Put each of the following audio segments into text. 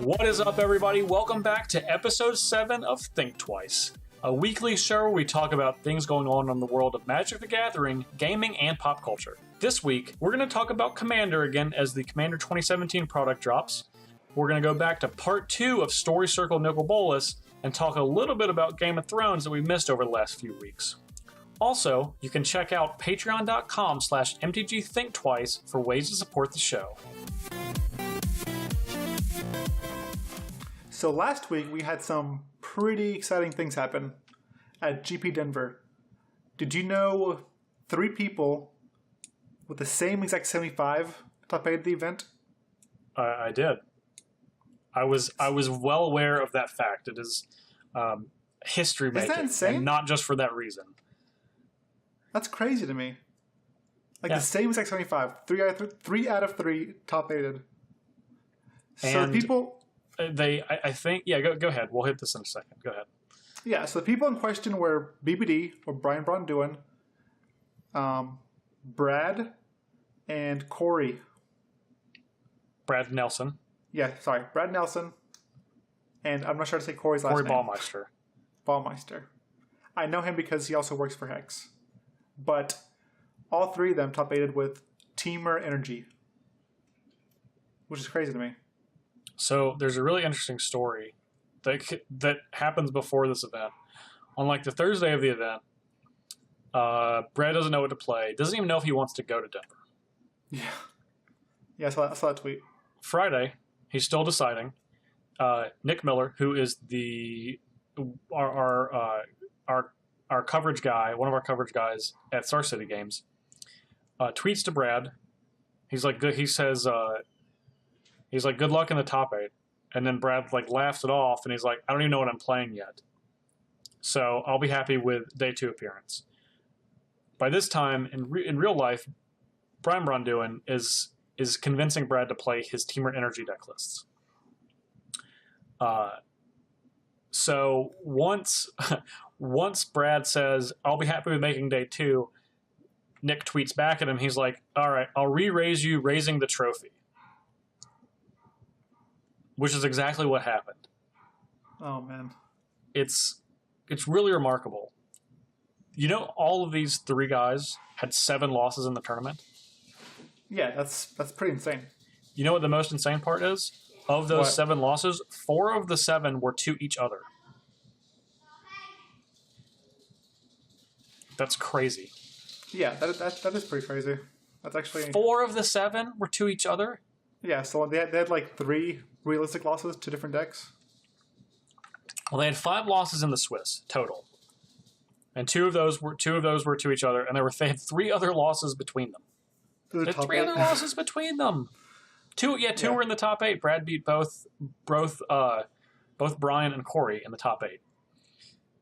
What is up, everybody? Welcome back to episode 7 of Thinktwice, a weekly show where we talk about things going on in the world of Magic the Gathering, gaming, and pop culture. This week, we're going to talk about Commander again as the Commander 2017 product drops. We're going to go back to part 2 of Story Circle Nicol Bolas and talk a little bit about Game of Thrones that we missed over the last few weeks. Also, you can check out patreon.com/mtgthinktwice for ways to support the show. So last week we had some pretty exciting things happen at GP Denver. Did you know 3 people with the same exact 75 top 8 at the event? I did. I was well aware of that fact. It is history making, Isn't that insane? and not just for that reason. That's crazy to me. Like Yeah. the same exact 75, 3 out of 3 top 8'd. So And people. I think, yeah, go ahead. We'll hit this in a second. Go ahead. Yeah, so the people in question were BBD, or Brian Braun-Duin, Brad, and Corey. Brad Nelson. Yeah, sorry, Brad Nelson, and I'm not sure how to say Corey's last Corey name. Baumeister. Baumeister. I know him because he also works for Hex. But all 3 of them top 8'd with Teamer Energy, which is crazy to me. So there's a really interesting story that happens before this event. On like the Thursday of the event, Brad doesn't know what to play. Doesn't even know if he wants to go to Denver. Yeah, I saw that tweet. Friday, he's still deciding. Nick Miller, who is our coverage guy, one of our coverage guys at Star City Games, tweets to Brad. He's like, good. He says, he's like, good luck in the top 8. And then Brad like laughs it off, and he's like, I don't even know what I'm playing yet. So I'll be happy with day 2 appearance. By this time, in real life, Brian Braun-Duin is convincing Brad to play his Teamer Energy deck lists. So once Brad says, I'll be happy with making day 2, Nick tweets back at him. He's like, all right, I'll re-raise you raising the trophy. Which is exactly what happened. Oh, man. It's really remarkable. You know, all of these 3 guys had 7 losses in the tournament. Yeah, that's pretty insane. You know what the most insane part is? Of those What? 7 losses, 4 of the 7 were to each other. That's crazy. Yeah, that is pretty crazy. That's actually 4 of the 7 were to each other? Yeah, so they had like 3 realistic losses to different decks. Well, they had 5 losses in the Swiss total, and 2 of those were to each other, and they had 3 other losses between them. The They had top 3 8. other losses between them. 2 were in the top 8. Brad beat both Brian and Corey in the top 8.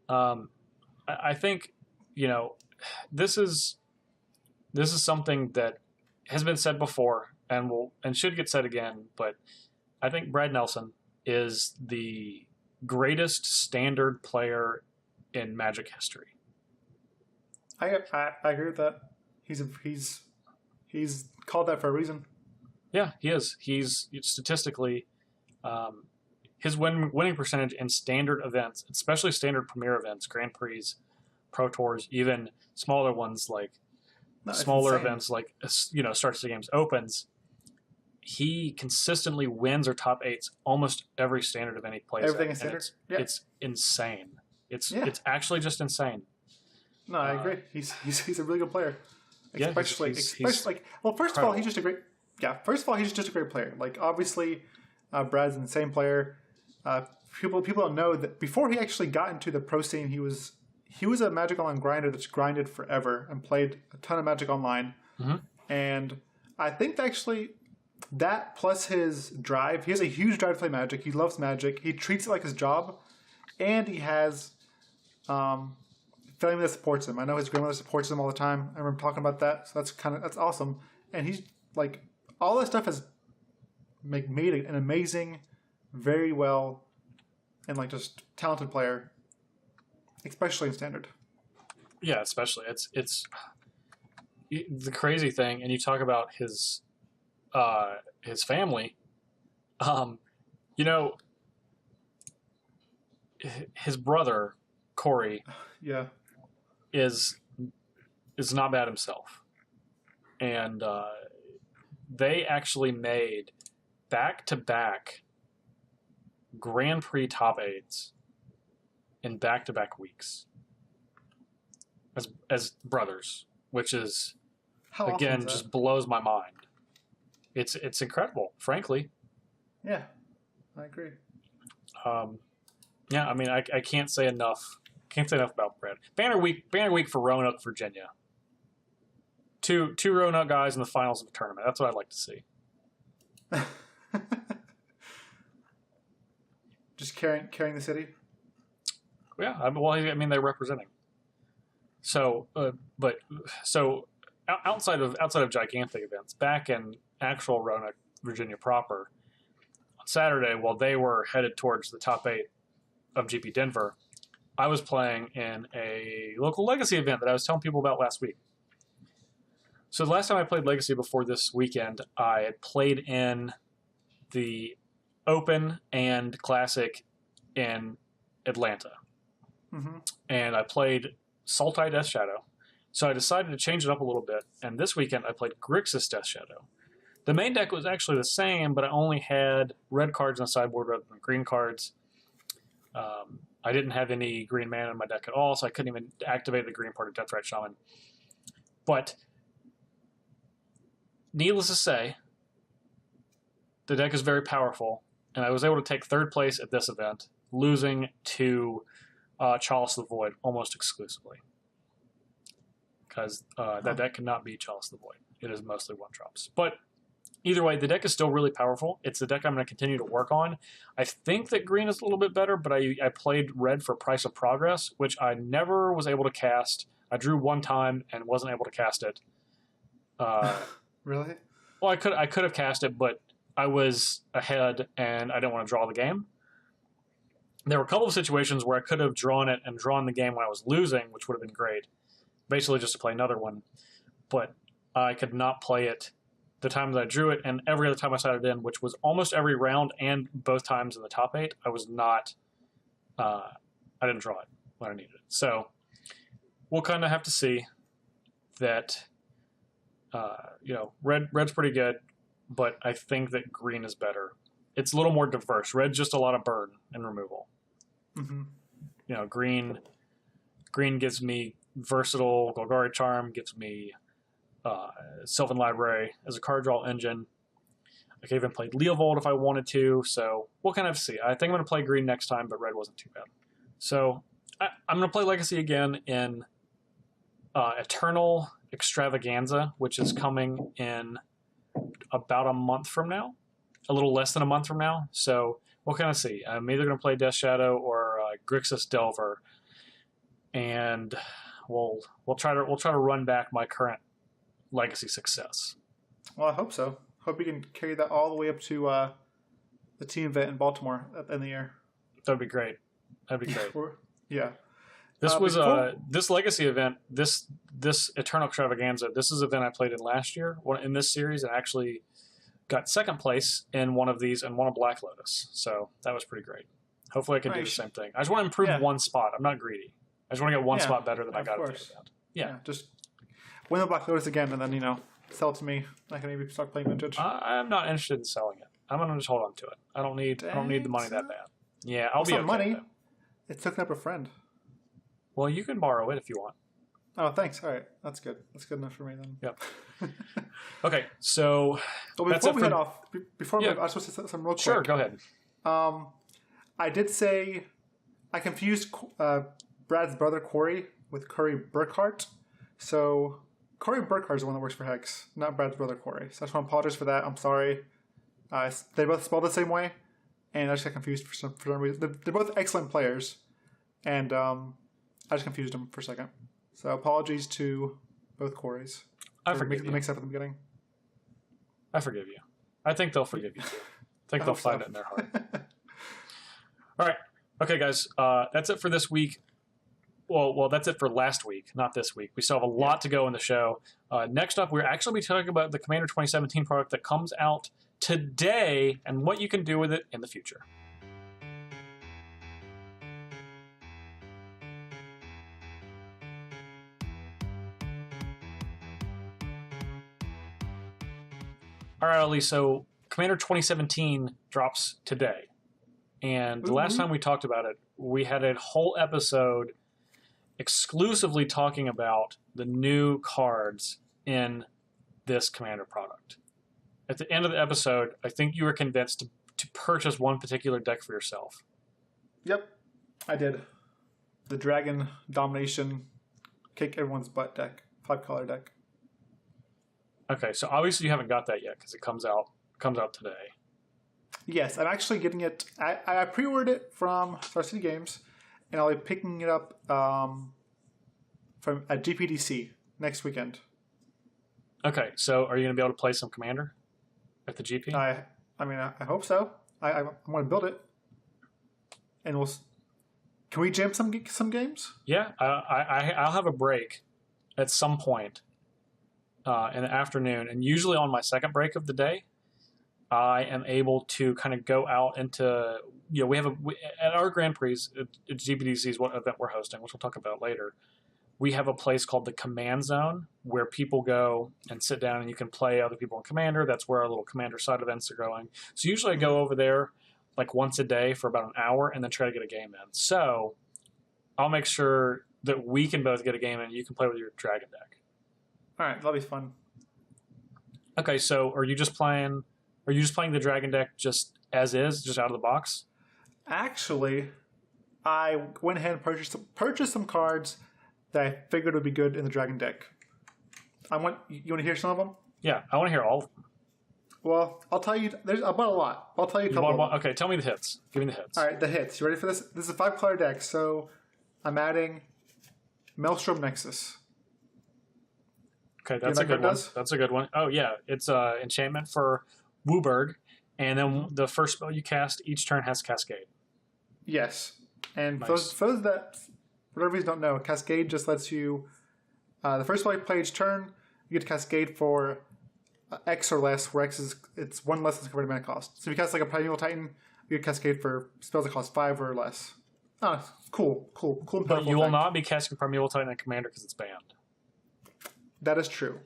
I think, you know, this is something that has been said before and should get said again, but I think Brad Nelson is the greatest standard player in Magic history. I agree with that. He's called that for a reason. Yeah, he is. He's statistically, his winning percentage in standard events, especially standard premier events, Grand Prix, Pro Tours, even smaller ones like smaller events like, you know, Star City Games Opens, he consistently wins or top 8s almost every standard event he plays. Everything is standard. It's insane. It's actually just insane. No, I agree. He's a really good player. Especially he's like, well, first of all, he's just a great player. Like, obviously, Brad's an insane player. People don't know that before he actually got into the pro scene, he was a Magic Online grinder that's grinded forever and played a ton of Magic Online. Mm-hmm. And I think that plus his drive, he has a huge drive to play Magic. He loves Magic. He treats it like his job, and he has family that supports him. I know his grandmother supports him all the time. I remember talking about that. So that's awesome. And he's like, all that stuff has made an amazing, very well, and like just talented player, especially in standard. Yeah, especially it's the crazy thing, and you talk about his family. You know, his brother Corey, Yeah, is not bad himself, and they actually made back-to-back Grand Prix top eights in back-to-back weeks as brothers, which is how again awesome is just that? blows my mind. It's incredible, frankly. Yeah, I agree. Yeah, I mean, I can't say enough. Can't say enough about Brad. Banner week for Roanoke, Virginia. Two Roanoke guys in the finals of a tournament. That's what I'd like to see. Just carrying the city. Yeah, I mean they're representing. So, outside of gigantic events, back in actual Roanoke, Virginia proper, on Saturday, while they were headed towards the top 8 of GP Denver, I was playing in a local Legacy event that I was telling people about last week. So the last time I played Legacy before this weekend, I had played in the Open and Classic in Atlanta. Mm-hmm. And I played Sultai Death Shadow. So I decided to change it up a little bit. And this weekend I played Grixis Death Shadow. The main deck was actually the same, but I only had red cards on the sideboard rather than green cards. I didn't have any green mana in my deck at all, so I couldn't even activate the green part of Deathrite Shaman. But needless to say, the deck is very powerful, and I was able to take third place at this event, losing to Chalice of the Void almost exclusively. Because that deck cannot beat Chalice of the Void. It is mostly one-drops. But either way, the deck is still really powerful. It's the deck I'm going to continue to work on. I think that green is a little bit better, but I played red for Price of Progress, which I never was able to cast. I drew one time and wasn't able to cast it. Really? Well, I could have cast it, but I was ahead and I didn't want to draw the game. There were a couple of situations where I could have drawn it and drawn the game when I was losing, which would have been great. Basically just to play another one. But I could not play it the time that I drew it, and every other time I sat it in, which was almost every round and both times in the top 8, I was not, I didn't draw it when I needed it. So we'll kind of have to see that, red's pretty good, but I think that green is better. It's a little more diverse. Red's just a lot of burn and removal. Mm-hmm. Green gives me versatile Golgari Charm, gives me Sylvan Library as a card draw engine. I could even play Leovold if I wanted to, so we'll kind of see. I think I'm going to play green next time, but red wasn't too bad. So I'm going to play Legacy again in Eternal Extravaganza, which is coming in about a month from now, a little less than a month from now. So we'll kind of see. I'm either going to play Death Shadow or Grixis Delver, and we'll try to run back my current Legacy success. Well, I hope so. Hope you can carry that all the way up to the team event in Baltimore at the end of the year. That'd be great. Yeah. This was this Legacy event, this Eternal Extravaganza. This is an event I played in last year in this series, and actually got second place in one of these and won a Black Lotus. So that was pretty great. Hopefully, I can do the same thing. I just want to improve one spot. I'm not greedy. I just want to get one spot better than I got at the event. Yeah, just win the Black Lotus again, and then sell it to me. I can maybe start playing Vintage. I'm not interested in selling it. I'm gonna just hold on to it. I don't need the money that bad. Yeah, I'll be okay. Money. It's hooking up a friend. Well, you can borrow it if you want. Oh, thanks. All right, that's good. That's good enough for me then. Yep. Okay, so before we head off, I was supposed to say something real quick. Sure, go ahead. I did say I confused Brad's brother Corey with Curry Burkhart. So Corey Burkhart is the one that works for Hex, not Brad's brother Corey. So I just want to apologize for that. I'm sorry. They both spelled the same way, and I just got confused for some reason. They're both excellent players, and I just confused them for a second. So apologies to both Corys. I forgive you. The mix-up at the beginning. I forgive you. I think they'll forgive you too. I think they'll find it in their heart. All right. Okay, guys. That's it for this week. Well, that's it for last week, not this week. We still have a lot to go in the show. Next up, we're actually be talking about the Commander 2017 product that comes out today and what you can do with it in the future. All right, Ali, so Commander 2017 drops today. And the last time we talked about it, we had a whole episode exclusively talking about the new cards in this Commander product. At the end of the episode, I think you were convinced to purchase one particular deck for yourself. Yep, I did. The Dragon Domination Kick Everyone's Butt deck. 5-color deck. Okay, so obviously you haven't got that yet because it comes out today. Yes, I'm actually getting it. I pre-ordered it from Star City Games, and I'll be picking it up from at GPDC next weekend. Okay, so are you going to be able to play some Commander at the GP? I hope so. I want to build it, and can we jam some games? Yeah, I'll have a break at some point in the afternoon, and usually on my second break of the day, I am able to kind of go out into, we have at our Grand Prix, at GPDC's what event we're hosting, which we'll talk about later. We have a place called the Command Zone where people go and sit down and you can play other people in Commander. That's where our little Commander side events are going. So usually I go over there like once a day for about an hour and then try to get a game in. So I'll make sure that we can both get a game in and you can play with your Dragon deck. All right, that'll be fun. Okay, so are you just playing the Dragon deck just as is, just out of the box? Actually, I went ahead and purchased some cards that I figured would be good in the Dragon deck. You want to hear some of them? Yeah, I want to hear all of them. Well, I'll tell you. There's about a lot. I'll tell you a couple of them. Okay, tell me the hits. Give me the hits. All right, the hits. You ready for this? This is a 5-color deck, so I'm adding Maelstrom Nexus. Okay, that's a good one. That's a good one. Oh, yeah. It's enchantment for Wooburg, and then the first spell you cast each turn has Cascade. Yes. And Nice. for those that, for whatever reason, don't know, Cascade just lets you, the first spell you play each turn, you get to Cascade for X or less, where X it's 1 less than the converted mana cost. So if you cast like a Primeval Titan, you get Cascade for spells that cost 5 or less. Oh, cool. But you will not be casting Primeval Titan and Commander because it's banned. That is true.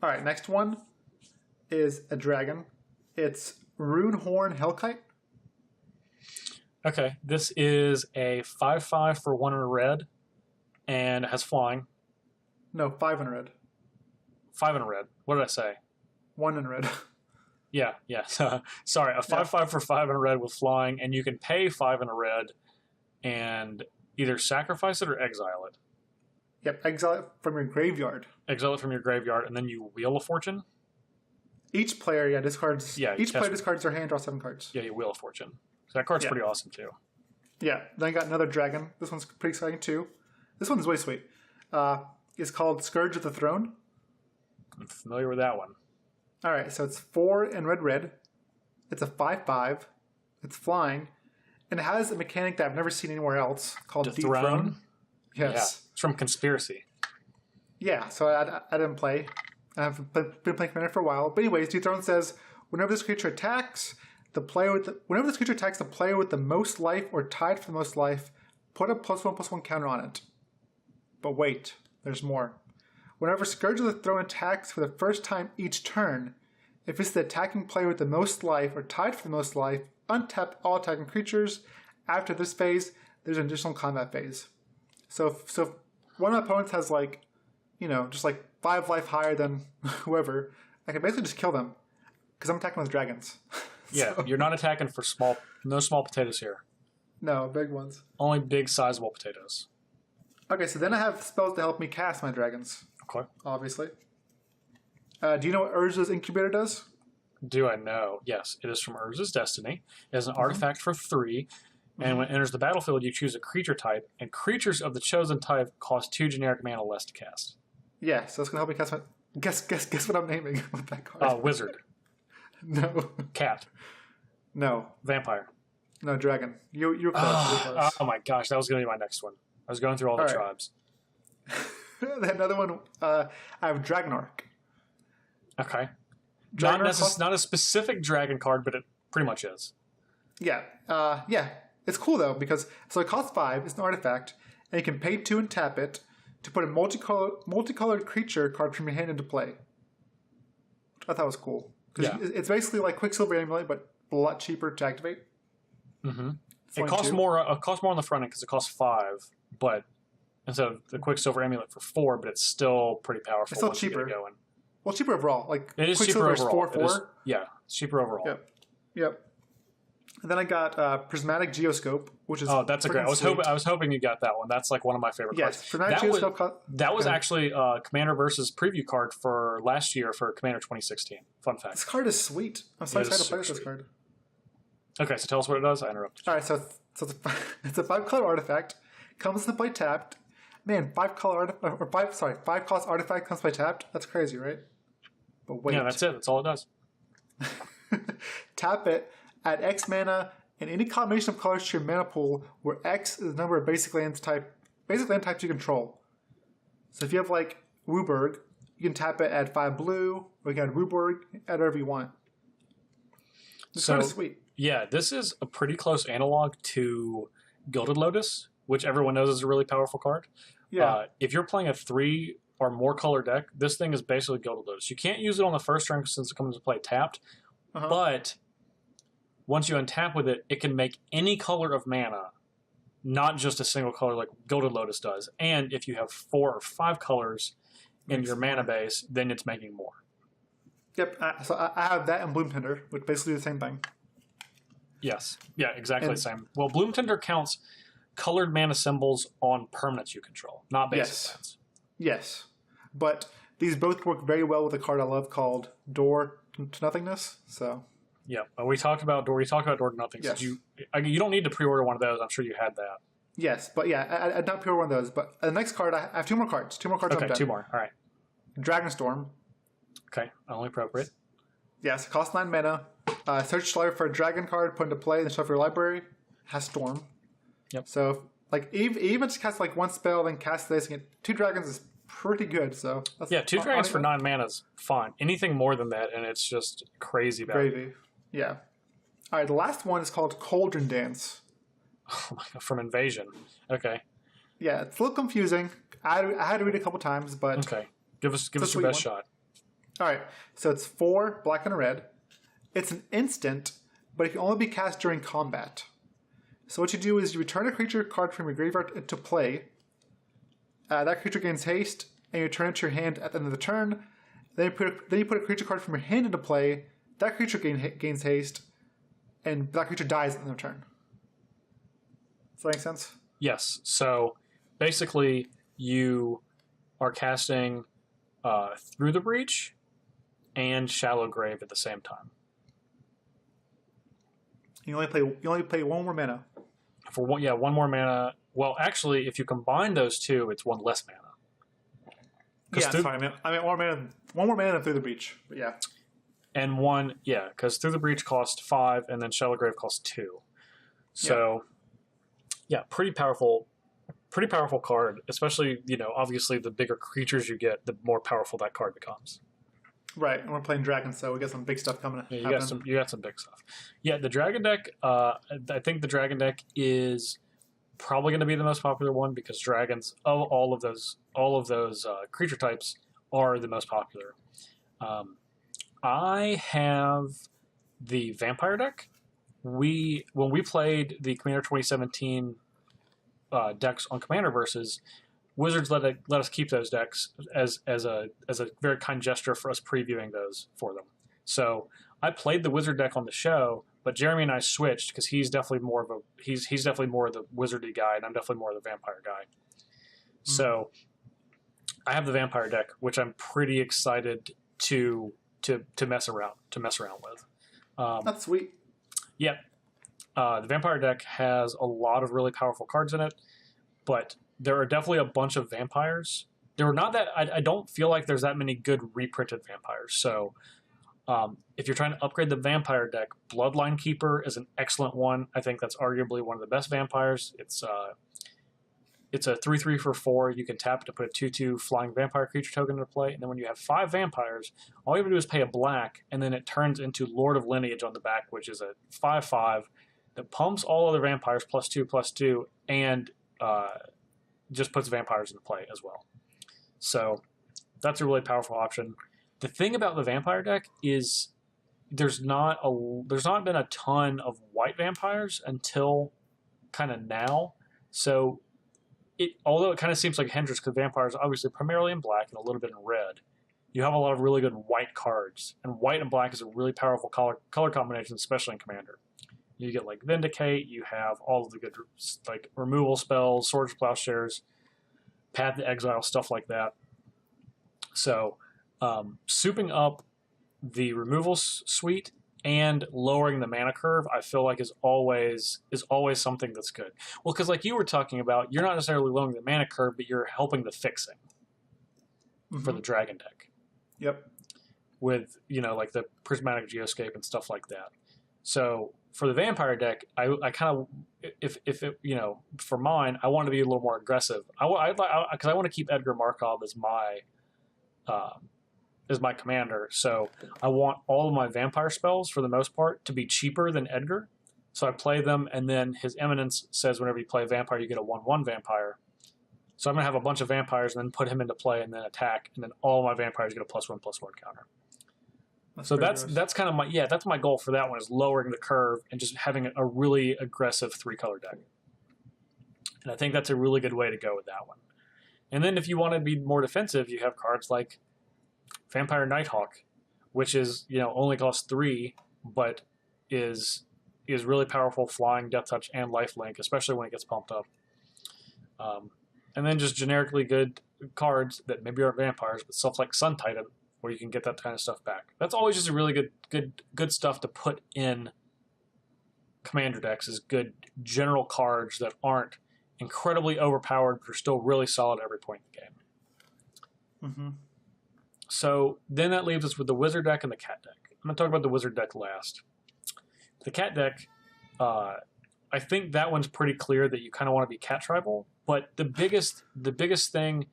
All right, next one is a dragon. It's Runehorn Hellkite. Okay, this is a 5/5 for 1 in a red, and it has flying. No, 5 in red. 5 in a red. What did I say? 1 in red. Yeah. Sorry, a 5/5 for 5 in a red with flying, and you can pay 5 in a red and either sacrifice it or exile it. Yep, exile it from your graveyard. Exile it from your graveyard, and then you Wheel of Fortune? Each player, discards. Yeah, each player discards their hand, draw 7 cards. Yeah, you Wheel of Fortune. So that card's pretty awesome, too. Yeah, then I got another dragon. This one's pretty exciting, too. This one's way sweet. It's called Scourge of the Throne. I'm familiar with that one. All right, so it's 4 in red. It's a 5/5. It's flying. And it has a mechanic that I've never seen anywhere else called Dethrone. Yes. Yeah, it's from Conspiracy. Yeah, so I didn't play. I've been playing Commander for a while. But anyways, Dethrone says, whenever this creature attacks the player with the most life or tied for the most life, put a +1/+1 counter on it. But wait, there's more. Whenever Scourge of the Throne attacks for the first time each turn, if it's the attacking player with the most life or tied for the most life, untap all attacking creatures. After this phase, there's an additional combat phase. So if one of my opponents has just 5 life higher than whoever, I can basically just kill them because I'm attacking with dragons. Yeah, you're not attacking for no small potatoes here. No, big ones. Only big, sizable potatoes. Okay, so then I have spells to help me cast my dragons. Okay. Obviously. Do you know what Urza's Incubator does? Do I know? Yes, it is from Urza's Destiny. It is an artifact for 3, and when it enters the battlefield, you choose a creature type, and creatures of the chosen type cost 2 generic mana less to cast. Yeah, so it's going to help me cast my... Guess what I'm naming with that card. Wizard. No. Cat. No. Vampire. No, dragon. You're close. Oh my gosh, that was going to be my next one. I was going through all the tribes. Another one, I have Dragonarch. Okay. Not a specific dragon card, but it pretty much is. Yeah. Yeah. It's cool, though, because so it costs 5, it's an artifact, and you can pay 2 and tap it to put a multicolored creature card from your hand into play. I thought it was cool. Because it's basically like Quicksilver Amulet, but a lot cheaper to activate. Mm-hmm. It costs more on the front end because it costs 5, but instead of the Quicksilver Amulet for 4, but it's still pretty powerful. It's still cheaper. Well, cheaper overall. Like it is cheaper overall. 4-4. Yeah, it's cheaper overall. Yep. And then I got Prismatic Geoscope, which is that's a great. I was hoping you got that one. That's like one of my favorite cards. Yes, Prismatic Geoscope. That was actually a Commander versus preview card for last year for Commander 2016. Fun fact. This card is sweet. I'm so excited to play with this card. Okay, so tell us what it does. I interrupted. All right, so it's a 5-color artifact. Comes into play tapped. Man, 5 cost artifact comes by tapped. That's crazy, right? But wait. Yeah, that's it. That's all it does. Tap it. Add X mana and any combination of colors to your mana pool, where X is the number of basic land types you control. So if you have like Wooburg, you can tap it, add 5 blue, or you can add Wooburg, add whatever you want. It's kind of sweet. Yeah, this is a pretty close analog to Gilded Lotus, which everyone knows is a really powerful card. Yeah. If you're playing a 3 or more color deck, this thing is basically Gilded Lotus. You can't use it on the first turn since it comes into play tapped, but once you untap with it, it can make any color of mana, not just a single color like Gilded Lotus does. And if you have 4 or 5 colors in your mana base, then it's making more. Yep. So I have that and Bloom Tender, which basically do the same thing. Yes. Yeah, exactly the same. Well, Bloom Tender counts colored mana symbols on permanents you control, not basic lands. Yes. But these both work very well with a card I love called Door to Nothingness. So... Yeah, we talked about Door to Nothing. Yes. You don't need to pre-order one of those. I'm sure you had that. Yes, but yeah, I not pre-order one of those. But the next card, I have 2 more cards. 2 more cards. Okay, I'm done. 2 more. All right. Dragonstorm. Okay, only appropriate. Yes, cost 9 mana. Search library for a dragon card, put into play, and shuffle your library. Has Storm. Yep. So, like, even just cast like 1 spell, then cast this, and get 2 dragons is pretty good. So that's 2 dragons for 9 mana is fine. Anything more than that, and it's just crazy value. Gravy. Yeah. All right, the last one is called Cauldron Dance. Oh my God, from Invasion. Okay. Yeah, it's a little confusing. I had to read it a couple times, but... Okay. Give us your best shot. All right, so it's 4 black and a red. It's an instant, but it can only be cast during combat. So what you do is you return a creature card from your graveyard into play. That creature gains haste, and you return it to your hand at the end of the turn. Then you put a creature card from your hand into play. That creature gains haste, and that creature dies at the end of the turn. Does that make sense? Yes. So basically, you are casting Through the Breach and Shallow Grave at the same time. You only play 1 more mana. For one more mana. Well, actually, if you combine those 2, it's 1 less mana. Yeah, sorry. I meant 1 more mana than Through the Breach. But yeah. And 1, because Through the Breach cost 5, and then Shallow Grave cost 2. So, pretty powerful card. Especially, obviously, the bigger creatures you get, the more powerful that card becomes. Right, and we're playing dragons, so we got some big stuff coming. Yeah, you got some big stuff. Yeah, the dragon deck. I think the dragon deck is probably going to be the most popular one because dragons, all of those creature types are the most popular. I have the vampire deck. When we played the Commander 2017 decks on Commander Versus, Wizards let us keep those decks as a very kind gesture for us previewing those for them. So I played the Wizard deck on the show, but Jeremy and I switched because he's definitely more of the Wizardy guy, and I'm definitely more of the vampire guy. Mm-hmm. So I have the vampire deck, which I'm pretty excited to mess around with. That's sweet. Yeah. The vampire deck has a lot of really powerful cards in it, but there are definitely a bunch of vampires. There were not that... I don't feel like there's that many good reprinted vampires. So if you're trying to upgrade the vampire deck, Bloodline Keeper is an excellent one. I think that's arguably one of the best vampires. It's it's a 3/3 for 4. You can tap to put a 2/2 flying vampire creature token into play, and then when you have 5 vampires, all you have to do is pay a black, and then it turns into Lord of Lineage on the back, which is a 5/5 that pumps all other vampires +2/+2, and just puts vampires into play as well. So that's a really powerful option. The thing about the vampire deck is there's not been a ton of white vampires until kind of now. So although it kind of seems like a hindrance because vampires are obviously primarily in black and a little bit in red, you have a lot of really good white cards. And white and black is a really powerful color combination, especially in Commander. You get like Vindicate, you have all of the good like removal spells, Swords of Plowshares, Path to Exile, stuff like that. So souping up the removal suite and lowering the mana curve, I feel like is always something that's good. Well, because like you were talking about, you're not necessarily lowering the mana curve, but you're helping the fixing for the Dragon deck. Yep. With, like the Prismatic Geoscape and stuff like that. So for the Vampire deck, I kind of, if it, for mine, I want to be a little more aggressive. Because I want to keep Edgar Markov as my commander. So I want all of my vampire spells, for the most part, to be cheaper than Edgar. So I play them, and then his Eminence says whenever you play a vampire, you get a 1/1 vampire. So I'm going to have a bunch of vampires and then put him into play and then attack, and then all my vampires get a +1/+1 counter. So that's kind of that's my goal for that one, is lowering the curve and just having a really aggressive 3-color deck. And I think that's a really good way to go with that one. And then if you want to be more defensive, you have cards like Vampire Nighthawk, which is only costs 3, but is really powerful, flying, death touch, and lifelink, especially when it gets pumped up. And then just generically good cards that maybe aren't vampires, but stuff like Sun Titan, where you can get that kind of stuff back. That's always just a really good stuff to put in Commander decks, is good general cards that aren't incredibly overpowered, but are still really solid at every point in the game. Mm-hmm. So then that leaves us with the Wizard deck and the Cat deck. I'm going to talk about the Wizard deck last. The Cat deck, I think that one's pretty clear that you kind of want to be Cat tribal, but the biggest thing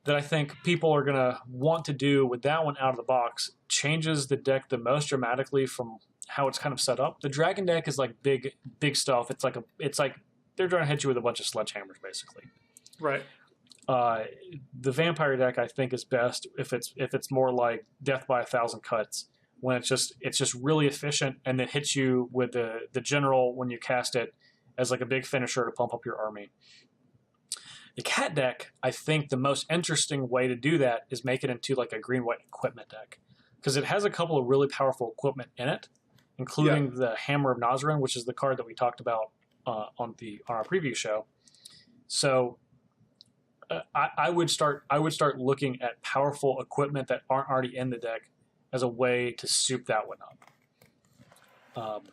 that I think people are going to want to do with that one out of the box changes the deck the most dramatically from how it's kind of set up. The Dragon deck is like big stuff. It's like they're trying to hit you with a bunch of sledgehammers, basically. Right. The Vampire deck, I think, is best if it's more like Death by 1,000 Cuts, when it's just really efficient and it hits you with the general when you cast it as like a big finisher to pump up your army. The Cat deck, I think the most interesting way to do that is make it into like a green-white equipment deck, because it has a couple of really powerful equipment in it, including the Hammer of Nazarene, which is the card that we talked about on our preview show. So I would start looking at powerful equipment that aren't already in the deck as a way to soup that one up.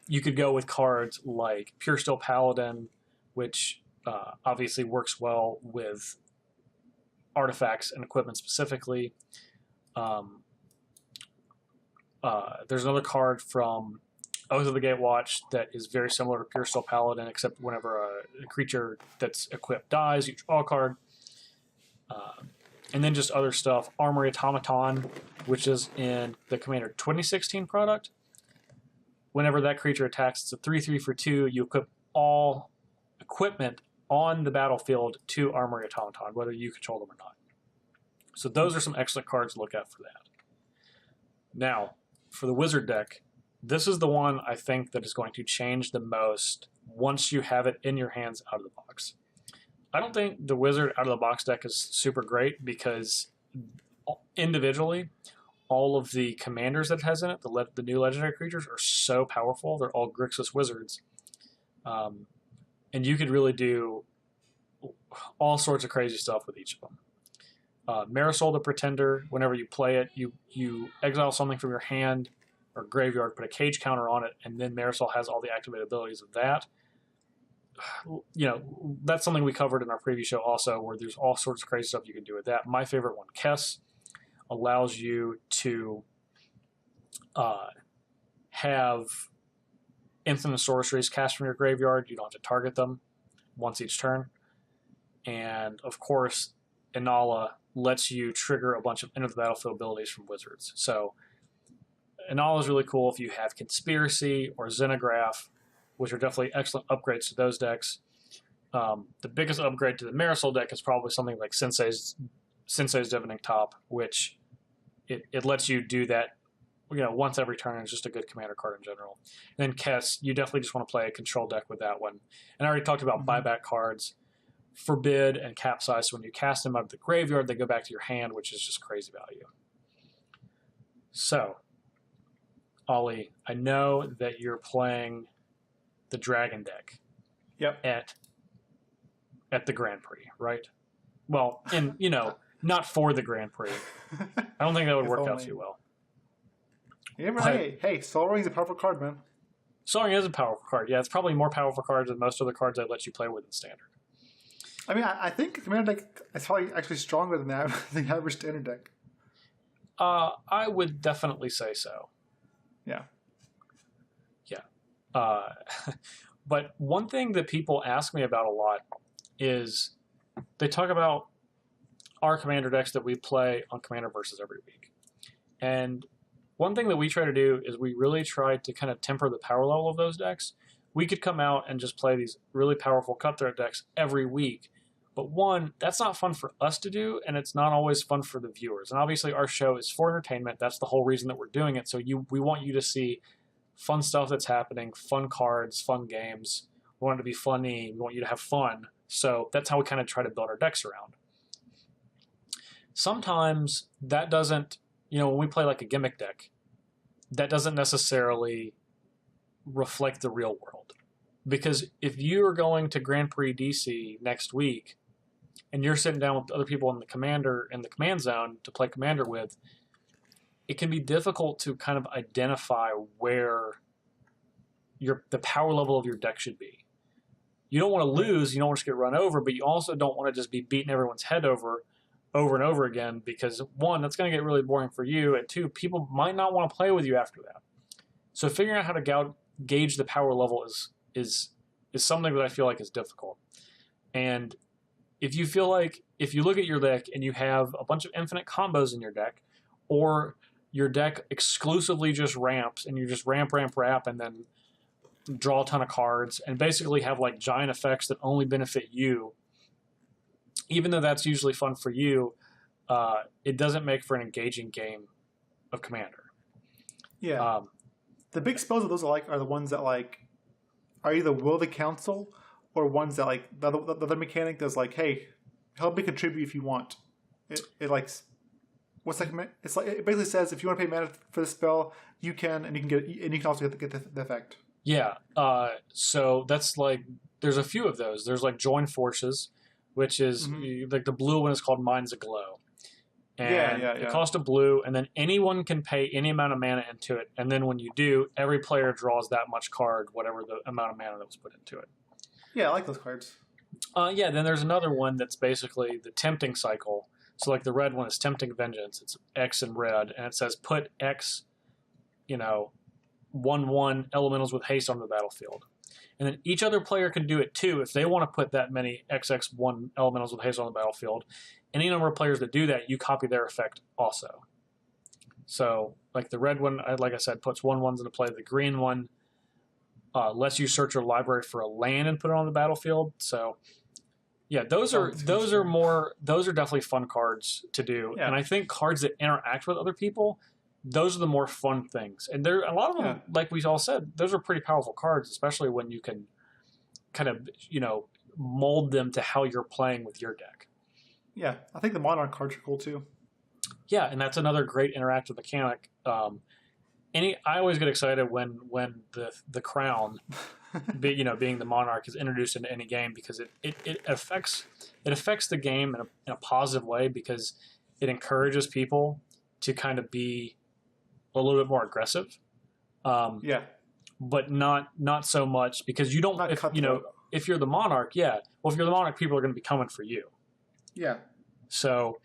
You could go with cards like Pure Steel Paladin, which obviously works well with artifacts and equipment specifically. There's another card from Oath of the Gatewatch that is very similar to Pure Steel Paladin, except whenever a creature that's equipped dies, you draw a card. And then just other stuff. Armory Automaton, which is in the Commander 2016 product. Whenever that creature attacks, it's a 3/3 for 2. You equip all equipment on the battlefield to Armory Automaton, whether you control them or not. So those are some excellent cards to look at for that. Now, for the Wizard deck, this is the one I think that is going to change the most once you have it in your hands out of the box. I don't think the Wizard out of the box deck is super great, because individually, all of the commanders that it has in it, the new legendary creatures, are so powerful. They're all Grixis Wizards. And you could really do all sorts of crazy stuff with each of them. Marisol the Pretender, whenever you play it, you exile something from your hand or graveyard, put a cage counter on it, and then Marisol has all the activated abilities of that. That's something we covered in our previous show also, where there's all sorts of crazy stuff you can do with that. My favorite one, Kess, allows you to have instant sorceries cast from your graveyard. You don't have to target them once each turn. and of course, Inala lets you trigger a bunch of enter the battlefield abilities from wizards. So Inala is really cool if you have Conspiracy or Xenograph, which are definitely excellent upgrades to those decks. The biggest upgrade to the Marisol deck is probably something like Sensei's Divining Top, which it lets you do that, once every turn. It's just a good commander card in general. And then Kess, you definitely just want to play a control deck with that one. And I already talked about buyback cards, Forbid and Capsize. So when you cast them out of the graveyard, they go back to your hand, which is just crazy value. So, Ollie, I know that you're playing the Dragon deck. Yep. At the Grand Prix, right? Well, and not for the Grand Prix. I don't think that would work out too well. Yeah, hey, Sol Ring's a powerful card, man. Sol Ring is a powerful card. Yeah, it's probably more powerful cards than most other cards that let you play with in Standard. I mean, I think Commander deck is probably actually stronger than the average Standard deck. I would definitely say so. Yeah. Yeah. But one thing that people ask me about a lot is they talk about our Commander decks that we play on Commander Versus every week. And one thing that we try to do is we really try to kind of temper the power level of those decks. We could come out and just play these really powerful cutthroat decks every week. But one, that's not fun for us to do, and it's not always fun for the viewers. And obviously our show is for entertainment. That's the whole reason that we're doing it. So we want you to see fun stuff that's happening, fun cards, fun games. We want it to be funny. We want you to have fun. So that's how we kind of try to build our decks around. Sometimes that doesn't, when we play like a gimmick deck, that doesn't necessarily reflect the real world. Because if you're going to Grand Prix DC next week and you're sitting down with other people in the command zone to play Commander with, it can be difficult to kind of identify where the power level of your deck should be. You don't want to lose, you don't want to get run over, but you also don't want to just be beating everyone's head over and over again, because one, that's going to get really boring for you, and two, people might not want to play with you after that. So figuring out how to gauge the power level is something that I feel like is difficult. And if you look at your deck and you have a bunch of infinite combos in your deck, or your deck exclusively just ramps and you just ramp, and then draw a ton of cards and basically have like giant effects that only benefit you, even though that's usually fun for you, it doesn't make for an engaging game of Commander. Yeah. The big spells of those are the ones that are either Will the Council or ones that the other mechanic does hey, help me contribute if you want. What's that? It's it basically says if you want to pay mana for the spell, you can, and you can also get the effect. Yeah. So that's there's a few of those. There's Join Forces, which is the blue one is called Minds Aglow. And it costs a blue, and then anyone can pay any amount of mana into it. And then when you do, every player draws that much card, whatever the amount of mana that was put into it. Yeah, I like those cards. Then there's another one that's basically the Tempting Cycle. So the red one is Tempting Vengeance. It's X in red, and it says put X, 1/1 elementals with haste on the battlefield. And then each other player can do it too if they want to put that many XX1 elementals with haste on the battlefield. Any number of players that do that, you copy their effect also. So, the red one, like I said, puts 1/1s into play. The green one lets you search your library for a land and put it on the battlefield. So, yeah, those are definitely fun cards to do. Yeah. And I think cards that interact with other people, those are the more fun things. And there a lot of them, like we all said, those are pretty powerful cards, especially when you can kind of, mold them to how you're playing with your deck. Yeah, I think the Monarch cards are cool too. Yeah, and that's another great interactive mechanic. I always get excited when the crown, being the Monarch, is introduced into any game, because it affects the game in a positive way, because it encourages people to kind of be a little bit more aggressive. But not so much, because you don't. If you're the Monarch, if you're the Monarch, people are going to be coming for you. Yeah. So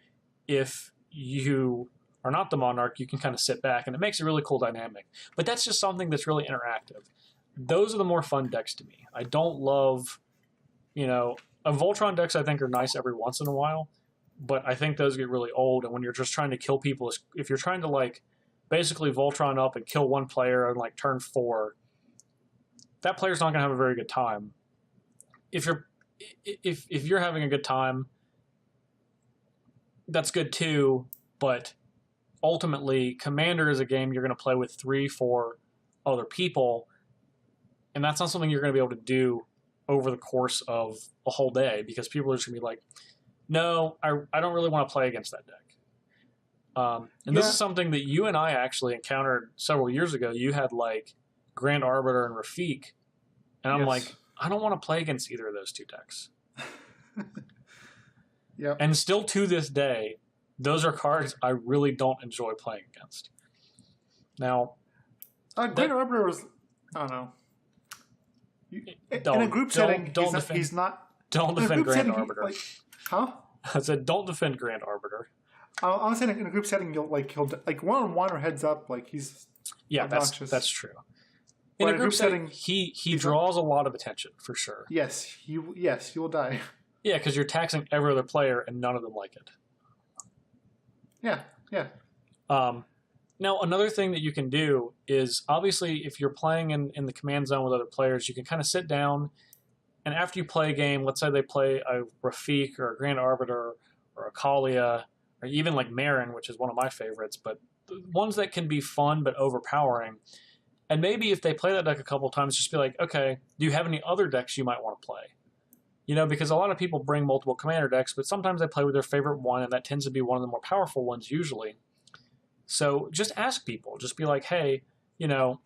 if you are not the Monarch, you can kind of sit back, and it makes a really cool dynamic. But that's just something that's really interactive. Those are the more fun decks to me. I don't love, Voltron decks I think are nice every once in a while, but I think those get really old. And when you're just trying to kill people, if you're trying to like basically Voltron up and kill one player on like turn 4, that player's not going to have a very good time. If you're having a good time, that's good too. But ultimately, Commander is a game you're going to play with 3-4 other people, and that's not something you're going to be able to do over the course of a whole day, because people are just going to be like, no, I don't really want to play against that deck. This is something that you and I actually encountered several years ago. You had like Grand Arbiter and Rafik, and I'm like, I don't want to play against either of those two decks. Yep. And still to this day, those are cards I really don't enjoy playing against. Now, Grand Arbiter was, I don't know. In a group setting, he's not. Don't defend Grand Arbiter. Like, huh? I said, don't defend Grand Arbiter. I'm saying in a group setting, he'll like 1-on-1 or heads up, like he's obnoxious. That's true. In a group setting, he draws a lot of attention for sure. Yes, you will die. Yeah, because you're taxing every other player, and none of them like it. Yeah. Now, another thing that you can do is, obviously, if you're playing in the command zone with other players, you can kind of sit down, and after you play a game, let's say they play a Rafik or a Grand Arbiter or a Kalia, or even like Marin, which is one of my favorites, but the ones that can be fun but overpowering. And maybe if they play that deck a couple times, just be like, okay, do you have any other decks you might want to play? Because a lot of people bring multiple commander decks, but sometimes they play with their favorite one, and that tends to be one of the more powerful ones usually. So just ask people. Just be like, hey, I'm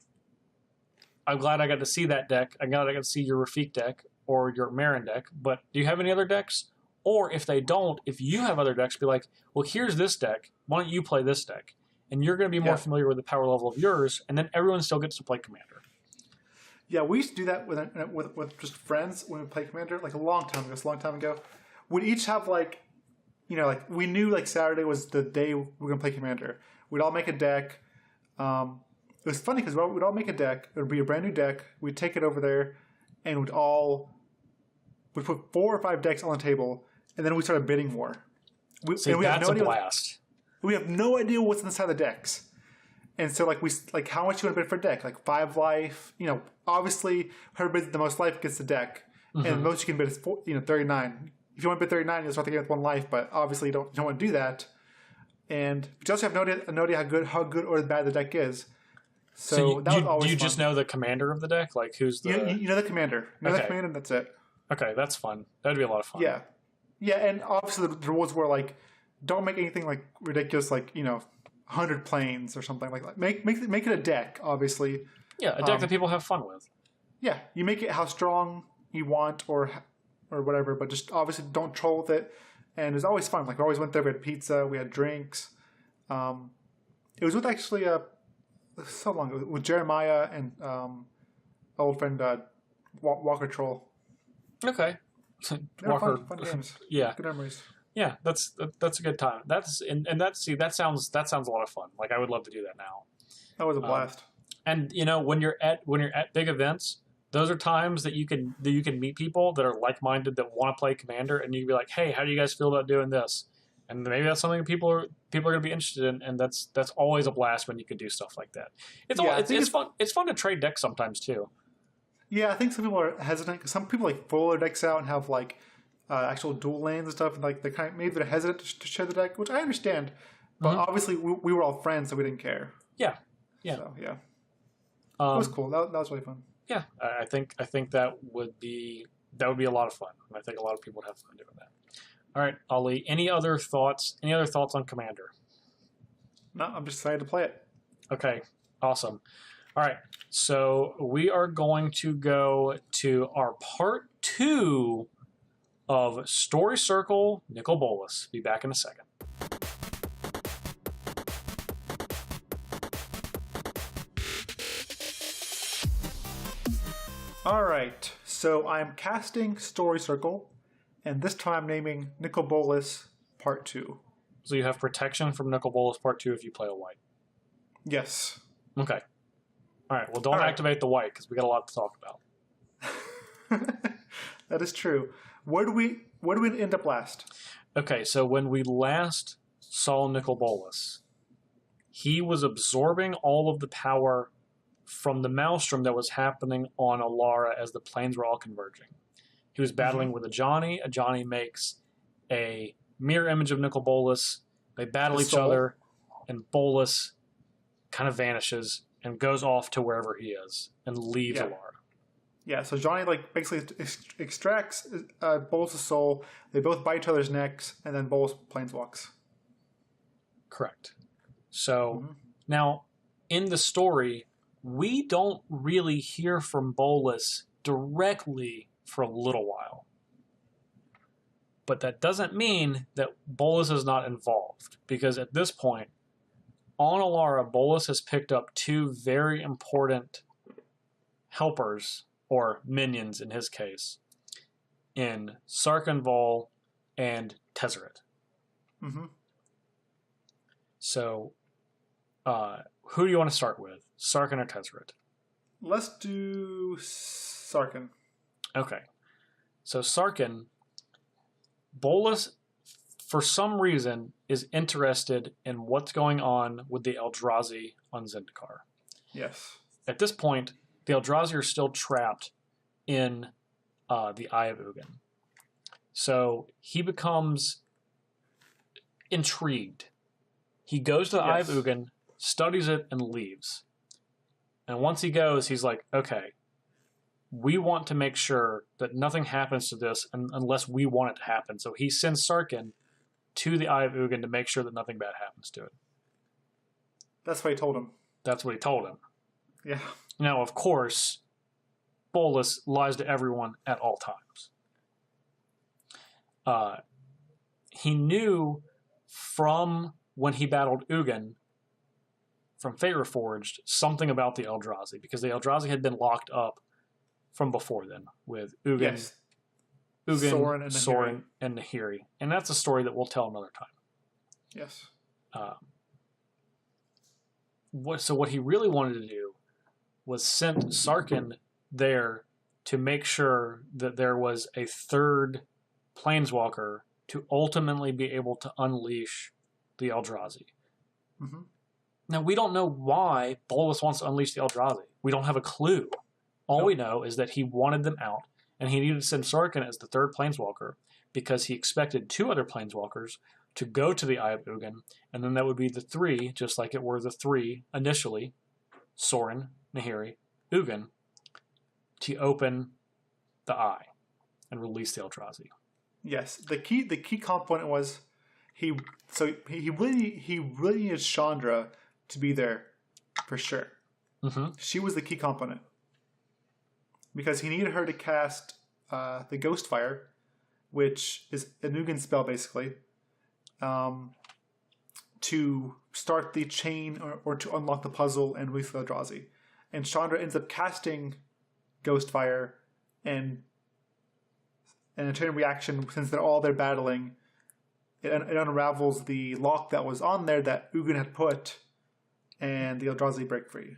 glad I got to see that deck. I'm glad I got to see your Rafik deck or your Marin deck, but do you have any other decks? Or if they don't, if you have other decks, be like, well, here's this deck. Why don't you play this deck? And you're going to be more familiar with the power level of yours, and then everyone still gets to play Commander. Yeah, we used to do that with just friends when we played Commander, like a long time ago. We'd each have we knew like Saturday was the day we were going to play Commander. We'd all make a deck. It was funny because we'd all make a deck. It would be a brand new deck. We'd take it over there, and we'd put 4 or 5 decks on the table, and then we started bidding war. That's a blast. We have no idea what's inside the decks. And so, how much you want to bid for a deck? Like 5 life. Obviously, whoever bids the most life gets the deck. Mm-hmm. And the most you can bid is 39. If you want to bid 39, you'll start the game with 1 life. But obviously, you don't want to do that. And you also have no idea how good or bad the deck is. So that was always do you fun. just know the commander of the deck? Like, who's the... You know the commander. The commander, and that's it. Okay, that's fun. That'd be a lot of fun. Yeah. Yeah, and obviously the rules were don't make anything ridiculous, 100 planes or something like that. Make it a deck, obviously. Yeah, a deck that people have fun with. Yeah, you make it how strong you want or whatever, but just obviously don't troll with it. And it was always fun. We always went there. We had pizza. We had drinks. It was with actually so long ago with Jeremiah and old friend Walker Troll. Okay, Walker, fun games. Yeah, good memories. Yeah, that's a good time. That sounds a lot of fun. I would love to do that now. That was a blast. And when you're at big events, those are times that you can meet people that are like-minded that want to play Commander, and you can be like, hey, how do you guys feel about doing this? And maybe that's something people are going to be interested in, and that's always a blast when you can do stuff like that. It's fun. It's fun to trade decks sometimes too. Yeah, I think some people are hesitant because some people pull their decks out and have actual dual lanes and stuff, and maybe they're hesitant to share the deck, which I understand. But obviously, we were all friends, so we didn't care. Yeah. So yeah, it was cool. That was really fun. Yeah, I think that would be a lot of fun, and I think a lot of people would have fun doing that. All right, Ali, any other thoughts on Commander? No, I'm just excited to play it. Okay, awesome. All right, so we are going to go to our part 2 of Story Circle Nicol Bolas. Be back in a second. All right, so I'm casting Story Circle, and this time I'm naming Nicol Bolas Part 2. So you have protection from Nicol Bolas Part 2 if you play a white? Yes. Okay. All right, well, don't activate the white because we got a lot to talk about. That is true. Where do we end up last? Okay, so when we last saw Nicol Bolas, he was absorbing all of the power from the maelstrom that was happening on Alara as the planes were all converging. He was battling with a Johnny. A Johnny makes a mirror image of Nicol Bolas. They battle each other, and Bolas kind of vanishes and goes off to wherever he is and leaves Alara. Yeah, so Johnny basically extracts Bolas' soul. They both bite each other's necks, and then Bolas planeswalks. Correct. So now in the story, we don't really hear from Bolas directly for a little while. But that doesn't mean that Bolas is not involved, because at this point, on Alara, Bolas has picked up two very important helpers, or minions in his case, in Sarkhan Vol and Tezzeret. So, who do you want to start with? Sarkhan or Tezzeret? Let's do Sarkhan. Okay. So Sarkhan, Bolas, for some reason, is interested in what's going on with the Eldrazi on Zendikar. Yes. At this point, the Eldrazi are still trapped in the Eye of Ugin. So he becomes intrigued. He goes to the Eye of Ugin, studies it, and leaves. And once he goes, he's like, okay, we want to make sure that nothing happens to this unless we want it to happen. So he sends Sarkhan to the Eye of Ugin to make sure that nothing bad happens to it. That's what he told him. That's what he told him. Yeah. Now, of course, Bolas lies to everyone at all times. He knew from when he battled Ugin, from Fate Reforged, something about the Eldrazi, because the Eldrazi had been locked up from before then with Ugin, Sorin, and Nahiri. And that's a story that we'll tell another time. Yes. So what he really wanted to do was send Sarkhan there to make sure that there was a third planeswalker to ultimately be able to unleash the Eldrazi. Now, we don't know why Bolas wants to unleash the Eldrazi. We don't have a clue. All we know is that he wanted them out, and he needed to send Sarkhan as the third planeswalker because he expected two other planeswalkers to go to the Eye of Ugin, and then that would be the three, just like it were the three initially, Sorin, Nahiri, Ugin, to open the Eye and release the Eldrazi. Yes, the key component was he really needed Chandra to be there for sure. She was the key component because he needed her to cast the Ghostfire, which is a Ugin spell basically, to start the chain or to unlock the puzzle and release the Eldrazi. And Chandra ends up casting Ghostfire, and in a chain reaction, since they're battling, it unravels the lock that was on there that Ugin had put, and the Eldrazi break free.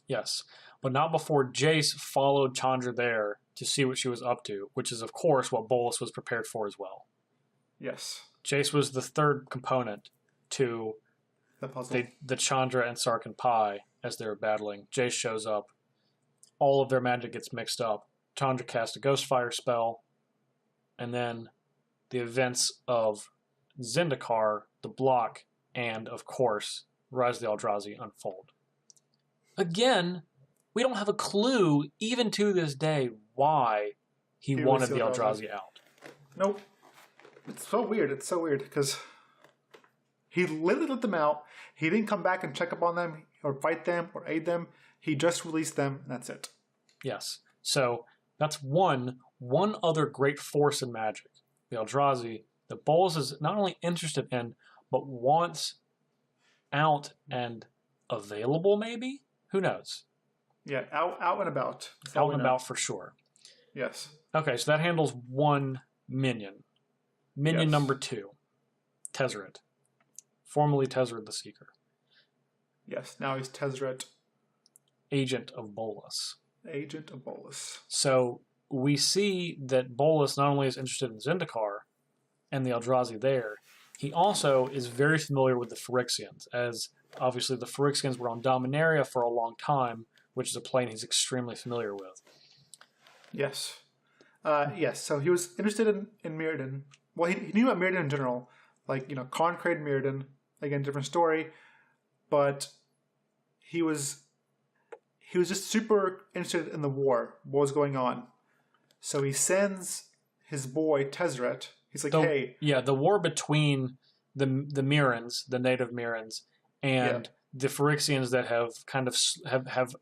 Yes, but not before Jace followed Chandra there to see what she was up to, which is, of course, what Bolas was prepared for as well. Yes. Jace was the third component to the puzzle. The Chandra and Sarkhan pie as they were battling. Jace shows up. All of their magic gets mixed up. Chandra casts a Ghostfire spell, and then the events of Zendikar, the block, and, of course, Rise of the Eldrazi unfold. Again, we don't have a clue, even to this day, why he wanted the Eldrazi out. Nope. It's so weird. It's so weird, because he literally let them out. He didn't come back and check up on them, or fight them, or aid them. He just released them, and that's it. Yes. So, that's one other great force in Magic, the Eldrazi, that Bolas is not only interested in, but wants out and available, maybe? Who knows? Yeah, out and about. Out and about for sure. Yes. Okay, so that handles one minion. Minion number 2, Tezzeret. Formerly Tezzeret the Seeker. Yes, now he's Tezzeret. Agent of Bolas. Agent of Bolas. So, we see that Bolas not only is interested in Zendikar and the Eldrazi there, he also is very familiar with the Phyrexians, as obviously the Phyrexians were on Dominaria for a long time, which is a plane he's extremely familiar with. Yes. Yes, so he was interested in Mirrodin. Well, he knew about Mirrodin in general. Like, Karn created Mirrodin. Again, different story. But he was just super interested in the war, what was going on. So he sends his boy, Tezzeret. He's like, hey. Yeah, the war between the Mirrans, the native Mirrans, and the Phyrexians that have kind of have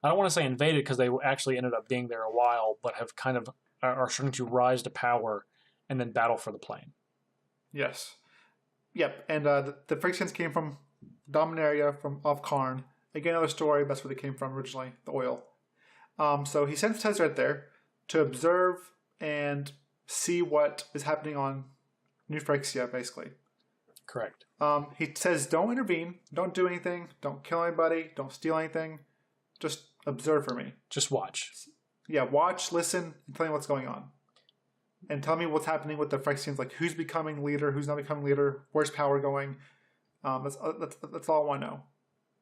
I don't want to say invaded because they actually ended up being there a while, but have kind of are starting to rise to power and then battle for the plane. Yes. Yep. And the Phyrexians came from Dominaria, from off Karn. Again, another story. That's where they came from originally, the oil. So he sends Tezzeret there to observe and see what is happening on New Phyrexia, basically. Correct. He says, don't intervene, don't do anything, don't kill anybody, don't steal anything. Just observe for me. Just watch. Yeah, watch, listen, and tell me what's going on. And tell me what's happening with the Phyrexians, like who's becoming leader, who's not becoming leader, where's power going. That's all I want to know.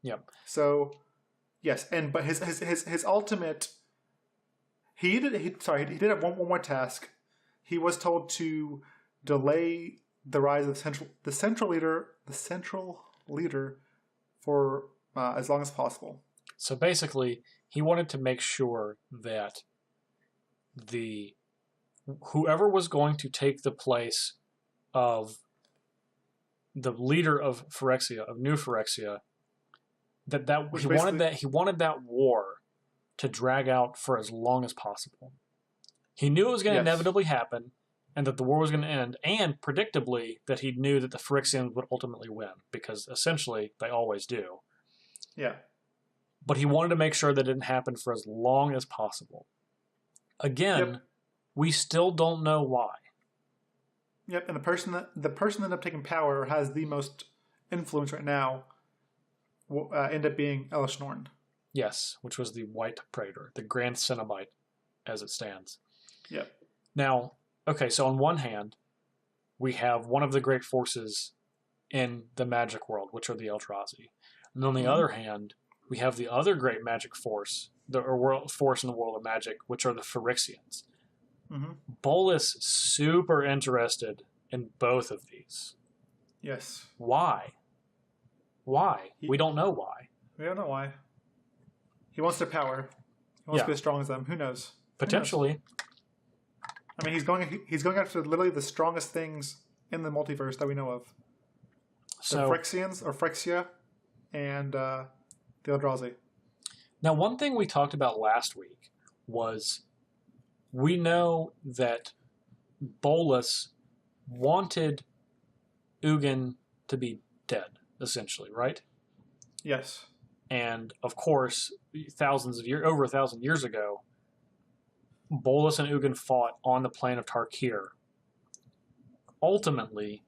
Yep. So, yes, but his ultimate, he did have one more task. He was told to delay the rise of the central leader for as long as possible. So basically, he wanted to make sure that whoever was going to take the place of the leader of Phyrexia, of New Phyrexia, he wanted that war to drag out for as long as possible. He knew it was going to inevitably happen, and that the war was going to end, and predictably that he knew that the Phyrexians would ultimately win, because essentially they always do. Yeah. But he wanted to make sure that it didn't happen for as long as possible. Again, we still don't know why. Yep, and the person that ended up taking power, or has the most influence right now, will end up being Elishnorn. Yes, which was the White Praetor, the Grand Cenobite, as it stands. Yep. Now, okay, so on one hand, we have one of the great forces in the magic world, which are the Eldrazi. And on the other hand, we have the other great magic force, force in the world of magic, which are the Phyrexians. Mm-hmm. Bolas super interested in both of these. Yes. Why? We don't know why. We don't know why. He wants their power. He wants to be as strong as them. Who knows? Potentially. Who knows? I mean, he's going after literally the strongest things in the multiverse that we know of. The Phyrexians, or Phyrexia, and the Eldrazi. Now, one thing we talked about last week was we know that Bolas wanted Ugin to be dead, essentially, right? Yes. And, of course, over 1,000 years ago, Bolas and Ugin fought on the plain of Tarkir. Ultimately,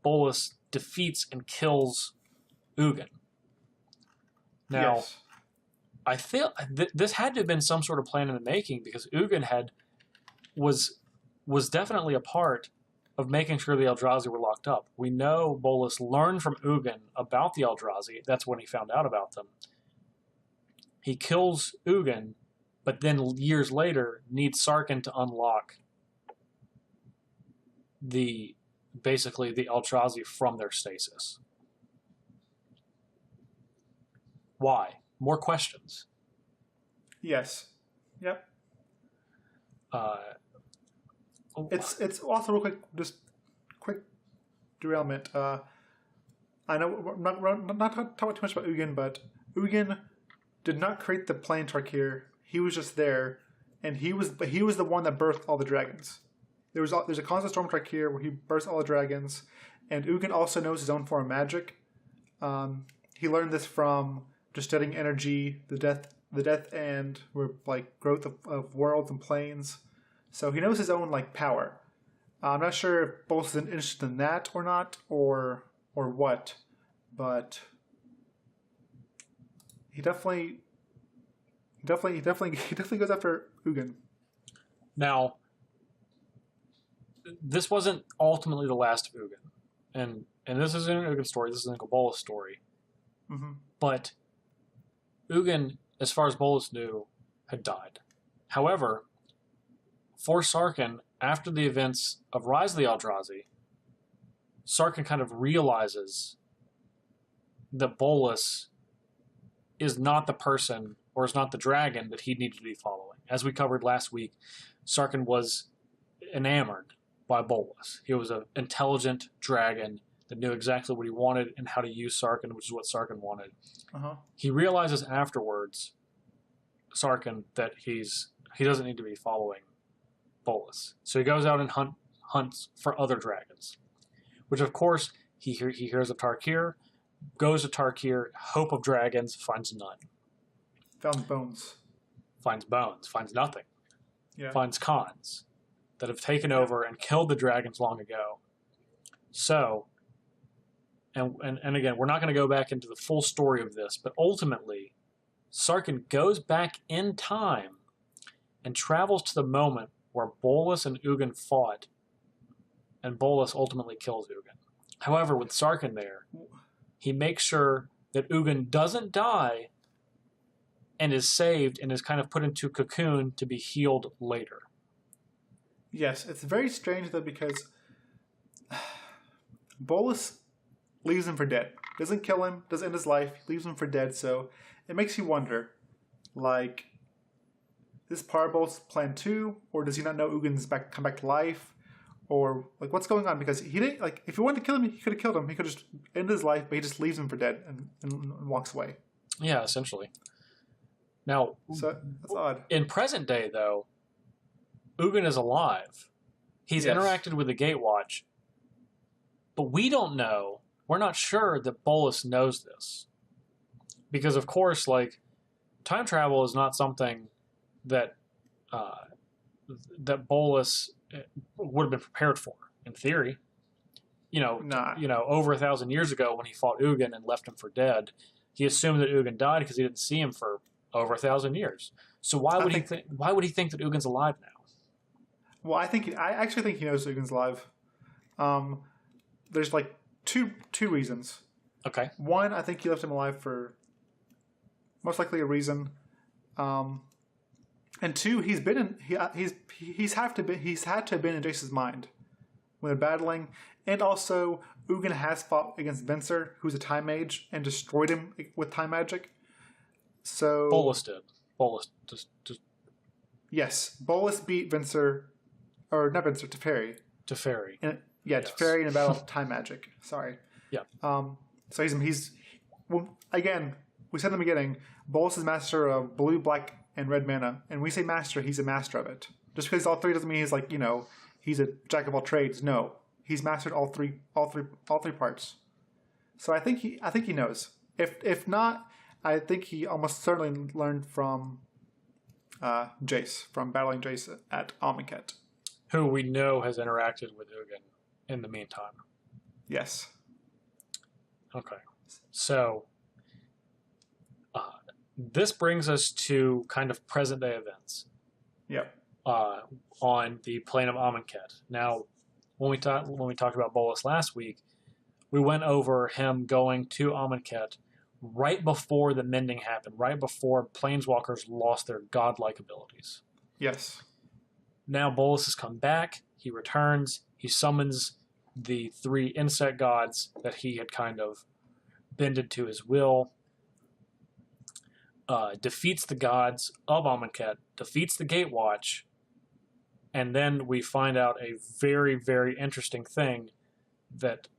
Bolas defeats and kills Ugin. Now, I feel this had to have been some sort of plan in the making, because Ugin was definitely a part of making sure the Eldrazi were locked up. We know Bolas learned from Ugin about the Eldrazi. That's when he found out about them. He kills Ugin, but then years later needs Sarkhan to unlock basically the Eldrazi from their stasis. Why? More questions. Yes. Yep. It's also real quick, just quick derailment. I know we're not talking too much about Ugin, but Ugin did not create the plane Tarkir. He was just there, and he was the one that birthed all the dragons. There's a constant storm Tarkir where he births all the dragons, and Ugin also knows his own form of magic. He learned this from just studying energy, the death and growth of worlds and planes. So he knows his own power. I'm not sure if Bolas is interested in that or not, or what, but he definitely goes after Ugin. Now, this wasn't ultimately the last of Ugin. And this isn't an Ugin story, this is an Uncle Bolas story. Mm-hmm. But Ugin, as far as Bolas knew, had died. However, for Sarkhan, after the events of Rise of the Eldrazi, Sarkhan kind of realizes that Bolas is not the person, or is not the dragon that he needed to be following. As we covered last week, Sarkhan was enamored by Bolas. He was an intelligent dragon that knew exactly what he wanted and how to use Sarkhan, which is what Sarkhan wanted. Uh-huh. He realizes afterwards, Sarkhan, that he doesn't need to be following Bolas. So he goes out and hunts for other dragons, which of course he hears of Tarkir, goes to Tarkir, hope of dragons, finds none. Found bones. Finds bones, finds nothing. Yeah. Finds Khans that have taken over and killed the dragons long ago. So, and again, we're not going to go back into the full story of this, but ultimately, Sarkhan goes back in time and travels to the moment where Bolas and Ugin fought, and Bolas ultimately kills Ugin. However, with Sarkhan there, he makes sure that Ugin doesn't die and is saved and is kind of put into a cocoon to be healed later. Yes, it's very strange though, because Bolas leaves him for dead. Doesn't kill him, doesn't end his life, leaves him for dead, so it makes you wonder, like, is part of Bolas' plan too, or does he not know Ugin's come back to life? Or, like, what's going on? Because he didn't, like, if he wanted to kill him, he could have killed him. He could have just ended his life, but he just leaves him for dead and walks away. Yeah, essentially. Now, so that's odd. In present day, though, Ugin is alive. He's interacted with the Gatewatch, but we don't know, we're not sure that Bolas knows this. Because, of course, like, time travel is not something that that Bolas would have been prepared for, in theory. Over 1,000 years ago when he fought Ugin and left him for dead, he assumed that Ugin died because he didn't see him for over 1,000 years. So why would he think that Ugin's alive now? Well, I actually think he knows Ugin's alive. There's like two reasons. Okay. One, I think he left him alive for most likely a reason. And two, he's had to have been in Jace's mind when they're battling, and also Ugin has fought against Venser, who's a time mage, and destroyed him with time magic. So Bolas did. Bolas just yes, Bolas beat Venser, or not Venser, Teferi. Teferi. Yes. Teferi in a battle of time magic. Sorry. Yeah. So he's again, we said in the beginning, Bolas is master of blue, black, and red mana, and we say master, he's a master of it. Just because all three doesn't mean he's like, he's a jack of all trades. No, he's mastered all three parts. So I think he knows. If not, I think he almost certainly learned from Jace, from battling Jace at Amonkhet, who we know has interacted with Ugin in the meantime. Yes. Okay. So this brings us to kind of present day events. Yep. On the plane of Amonkhet. Now, when we talked about Bolas last week, we went over him going to Amonkhet right before the mending happened, right before planeswalkers lost their godlike abilities. Yes. Now Bolas has come back. He returns. He summons the 3 insect gods that he had kind of bended to his will. Defeats the gods of Amonkhet, defeats the Gatewatch, and then we find out a very, very interesting thing that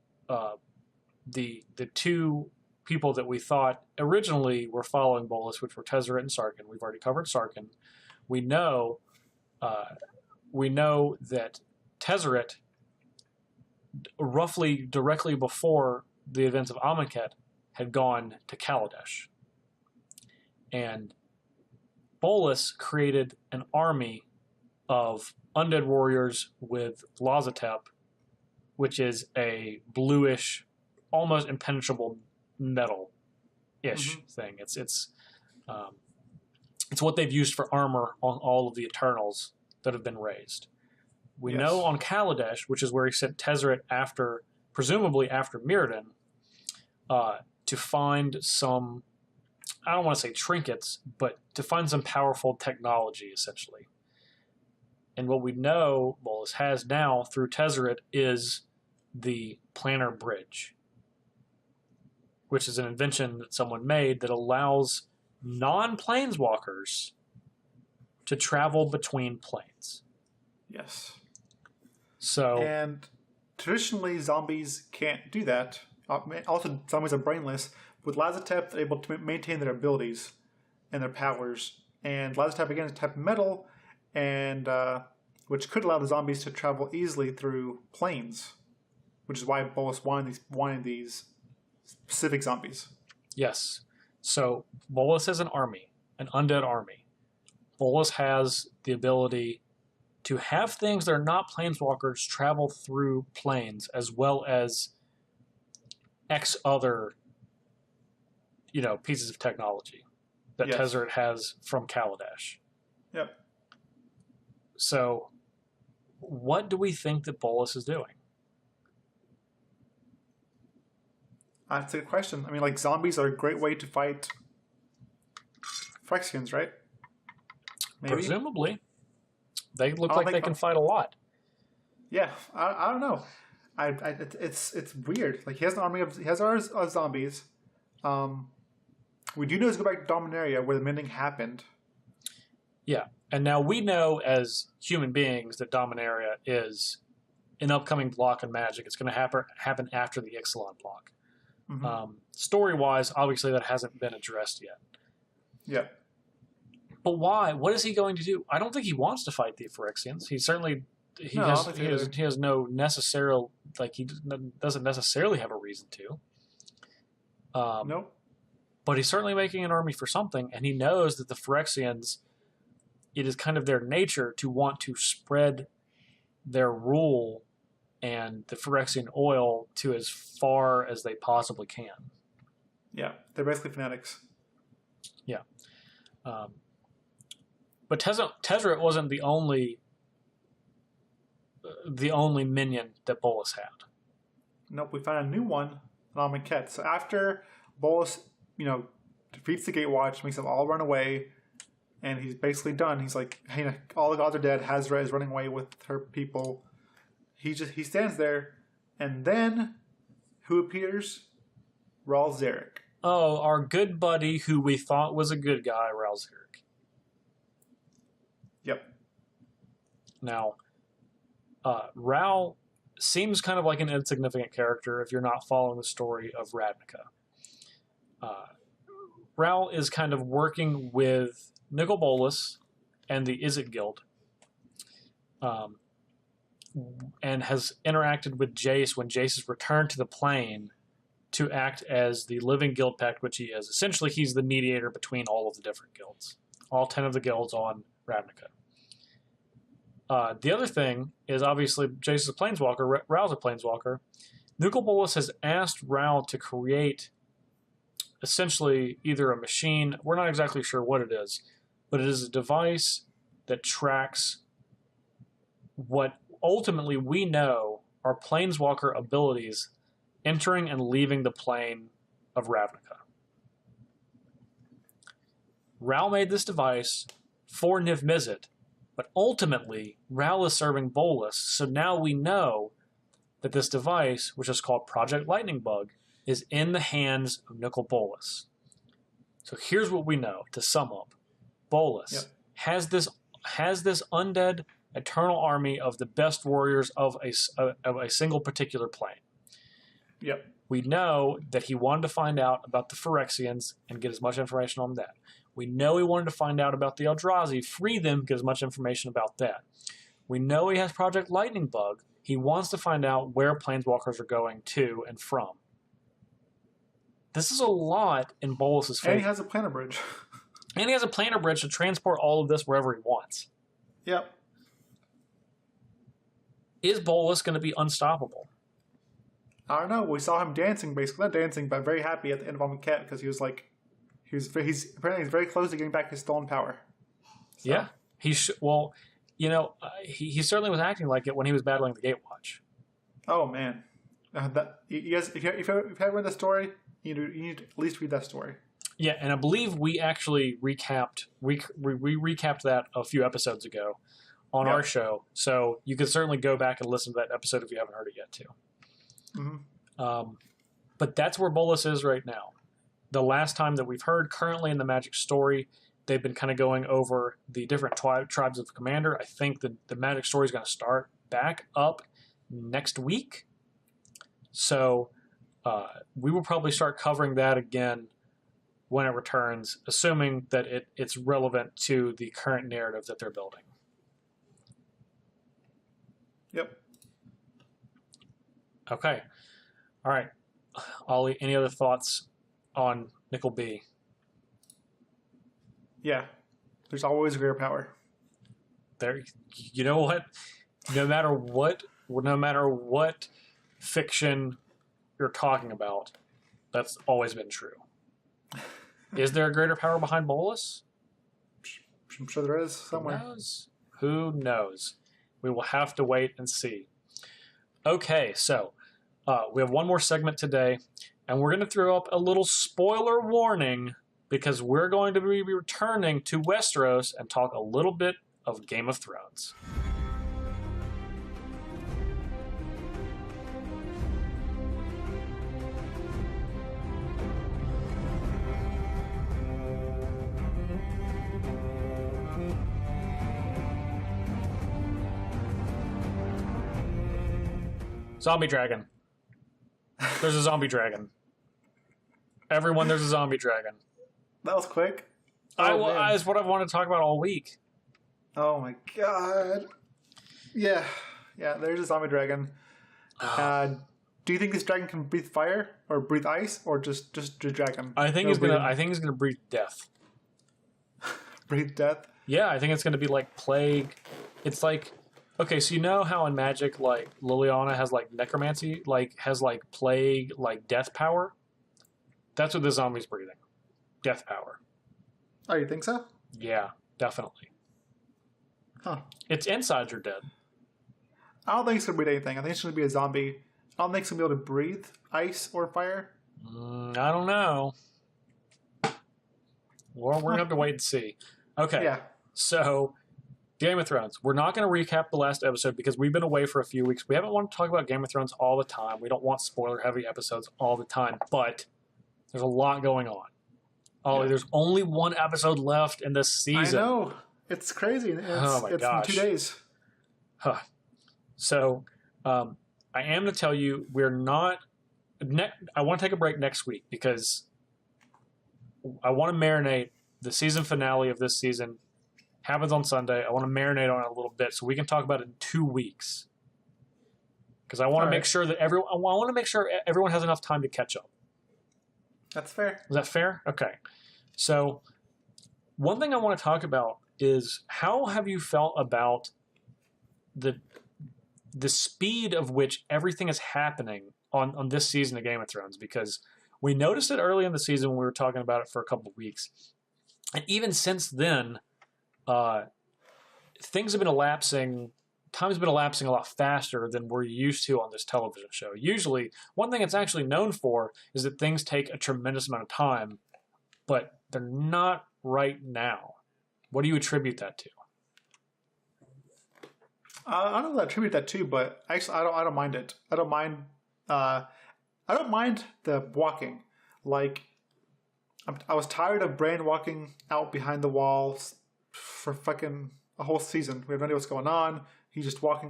the 2 people that we thought originally were following Bolas, which were Tezzeret and Sarkhan. We've already covered Sarkhan. We know that Tezzeret, roughly directly before the events of Amonkhet, had gone to Kaladesh. And Bolas created an army of undead warriors with Lazotep, which is a bluish, almost impenetrable metal-ish thing. It's what they've used for armor on all of the Eternals that have been raised. We Yes. know on Kaladesh, which is where he sent Tezzeret presumably after Mirrodin, to find some, I don't want to say trinkets, but to find some powerful technology, essentially. And what we know Bolas has now through Tezzeret is the planar bridge, which is an invention that someone made that allows non-planeswalkers to travel between planes. Yes. So, and traditionally, zombies can't do that. Also, zombies are brainless. With Lazotep, they're able to maintain their abilities and their powers. And Lazotep, again, is a type of metal, and which could allow the zombies to travel easily through planes, which is why Bolas wanted these specific zombies. yes. So, Bolas has an army, an undead army. Bolas has the ability to have things that are not planeswalkers travel through planes, as well as X other, pieces of technology that Yes. Tezzeret has from Kaladesh. Yep. So, what do we think that Bolas is doing? That's a good question. I mean, like, zombies are a great way to fight Phyrexians, right? Maybe? Presumably. They look like think they can fight a lot. Yeah, I don't know. It's weird. Like, he has an army of zombies. We do know he's go back to Dominaria where the mending happened. Yeah, and now we know as human beings that Dominaria is an upcoming block in Magic. It's going to happen after the Ixalan block. Mm-hmm. Story-wise, obviously that hasn't been addressed yet. Yeah. But why? What is he going to do? I don't think he wants to fight the Phyrexians. He has no necessary, he doesn't necessarily have a reason to. Nope. But he's certainly making an army for something, and he knows that the Phyrexians, it is kind of their nature to want to spread their rule and the Phyrexian oil to as far as they possibly can. Yeah, they're basically fanatics. Yeah. But Tezzeret wasn't the only minion that Bolas had. Nope, we found a new one, Amaleket. So after Bolas, defeats the Gatewatch, makes them all run away, and he's basically done. He's like, hey, all the gods are dead. Hazra is running away with her people. He stands there, and then who appears? Ral Zarek. Oh, our good buddy who we thought was a good guy, Ral Zarek. Yep. Now, Ral seems kind of like an insignificant character if you're not following the story of Ravnica. Ral is kind of working with Nicol Bolas and the Izzet Guild, and has interacted with Jace when Jace has returned to the plane to act as the living guild pact, which he is. Essentially, he's the mediator between all of the different guilds, all 10 of the guilds on Ravnica. The other thing is obviously Jace is a planeswalker, Ral's a planeswalker. Nicol Bolas has asked Ral to create essentially either a machine, we're not exactly sure what it is, but it is a device that tracks what ultimately we know are planeswalker abilities entering and leaving the plane of Ravnica. Ral made this device for Niv Mizzet, but ultimately Ral is serving Bolas, so now we know that this device, which is called Project Lightning Bug, is in the hands of Nicol Bolas. So here's what we know, to sum up. Bolas has this undead eternal army of the best warriors of a single particular plane. Yep. We know that he wanted to find out about the Phyrexians and get as much information on that. We know he wanted to find out about the Eldrazi, free them, get as much information about that. We know he has Project Lightning Bug. He wants to find out where planeswalkers are going to and from. This is a lot in Bolas' favor. And he has a planar bridge. And he has a planar bridge to transport all of this wherever he wants. Yep. Is Bolas going to be unstoppable? I don't know. We saw him dancing, basically. Not dancing, but very happy at the end of Amaleket because he was like, he's apparently very close to getting back his stolen power. So. Yeah. he certainly was acting like it when he was battling the Gatewatch. Oh man, you guys, if you haven't read the story, you need to at least read that story. Yeah, and I believe we actually recapped that a few episodes ago on our show, so you can certainly go back and listen to that episode if you haven't heard it yet too. Mm-hmm. But that's where Bolas is right now. The last time that we've heard, currently in the Magic story, they've been kind of going over the different tribes of Commander. I think the Magic story is going to start back up next week. So we will probably start covering that again when it returns, assuming that it's relevant to the current narrative that they're building. Yep. Okay. All right. Ollie, any other thoughts on Nicol B? Yeah. There's always greater power. There, you know what? No matter what fiction you're talking about, that's always been true. Is there a greater power behind Bolas? I'm sure there is somewhere. Who knows? We will have to wait and see. Okay, so we have one more segment today, and we're going to throw up a little spoiler warning because we're going to be returning to Westeros and talk a little bit of Game of Thrones. Zombie dragon. There's a zombie dragon. Everyone, there's a zombie dragon. That was quick. That's what I've wanted to talk about all week. Oh my god. Yeah, there's a zombie dragon. Do you think this dragon can breathe fire or breathe ice or just a dragon? I think he's gonna breathe death. Breathe death? Yeah, I think it's gonna be like plague. It's like, okay, so you know how in Magic, like, Liliana has, like, necromancy, like, has, like, plague, like, death power? That's what the zombie's breathing. Death power. Oh, you think so? Yeah, definitely. Huh. Its insides are dead. I don't think it's going to breathe anything. I think it's going to be a zombie. I don't think it's going to be able to breathe ice or fire. I don't know. Well, we're going to have to wait and see. Okay. Yeah. So, Game of Thrones. We're not going to recap the last episode because we've been away for a few weeks. We haven't wanted to talk about Game of Thrones all the time. We don't want spoiler-heavy episodes all the time, but there's a lot going on. Ollie, there's only one episode left in this season. I know. It's crazy. It's in 2 days. Huh. So, I am going to tell you, we're not... I want to take a break next week because I want to marinate the season finale of this season. Happens on Sunday. I want to marinate on it a little bit so we can talk about it in 2 weeks. Because I want to make sure that everyone has enough time to catch up. That's fair. Is that fair? Okay. So, one thing I want to talk about is how have you felt about the speed of which everything is happening on this season of Game of Thrones? Because we noticed it early in the season when we were talking about it for a couple of weeks. And even since then, things have been elapsing. Time's been elapsing a lot faster than we're used to on this television show. Usually, one thing it's actually known for is that things take a tremendous amount of time, but they're not right now. What do you attribute that to? I don't know what I attribute that to, but actually, I don't mind it. I don't mind the walking. Like, I was tired of Bran walking out behind the walls for fucking a whole season. We have no idea what's going on. He's just walking.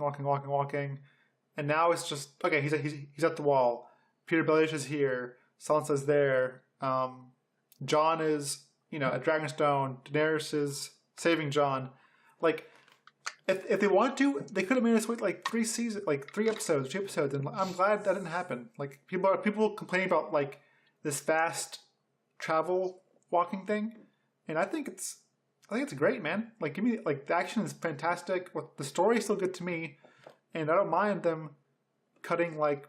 And now it's just, okay, he's at the wall. Peter Baelish is here. Sansa's there. Jon is, at Dragonstone. Daenerys is saving Jon. Like, if they wanted to, they could have made us wait like 3 episodes, 2 episodes, and I'm glad that didn't happen. Like, people complaining about, like, this fast travel walking thing, and I think it's great, man. Like, give me, like, the action is fantastic. The story is still good to me, and I don't mind them cutting, like,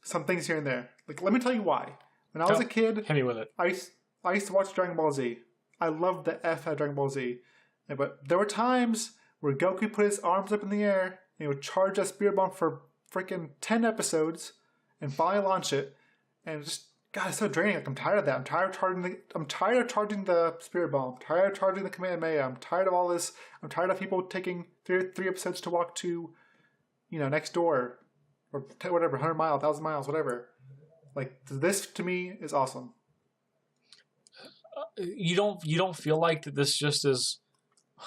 some things here and there. Like, let me tell you why. When I was a kid, hit me with it. I used to watch Dragon Ball Z. I loved the F out of Dragon Ball Z, but there were times where Goku put his arms up in the air and he would charge that spirit bomb for freaking 10 episodes and finally launch it. And just, God, it's so draining. Like, I'm tired of that. I'm tired of charging the spirit bomb. I'm tired of charging the Kamehameha. I'm tired of all this. I'm tired of people taking three episodes to walk to, next door or whatever, 100 miles, 1,000 miles, whatever. Like, this to me is awesome. You don't feel like that this just is,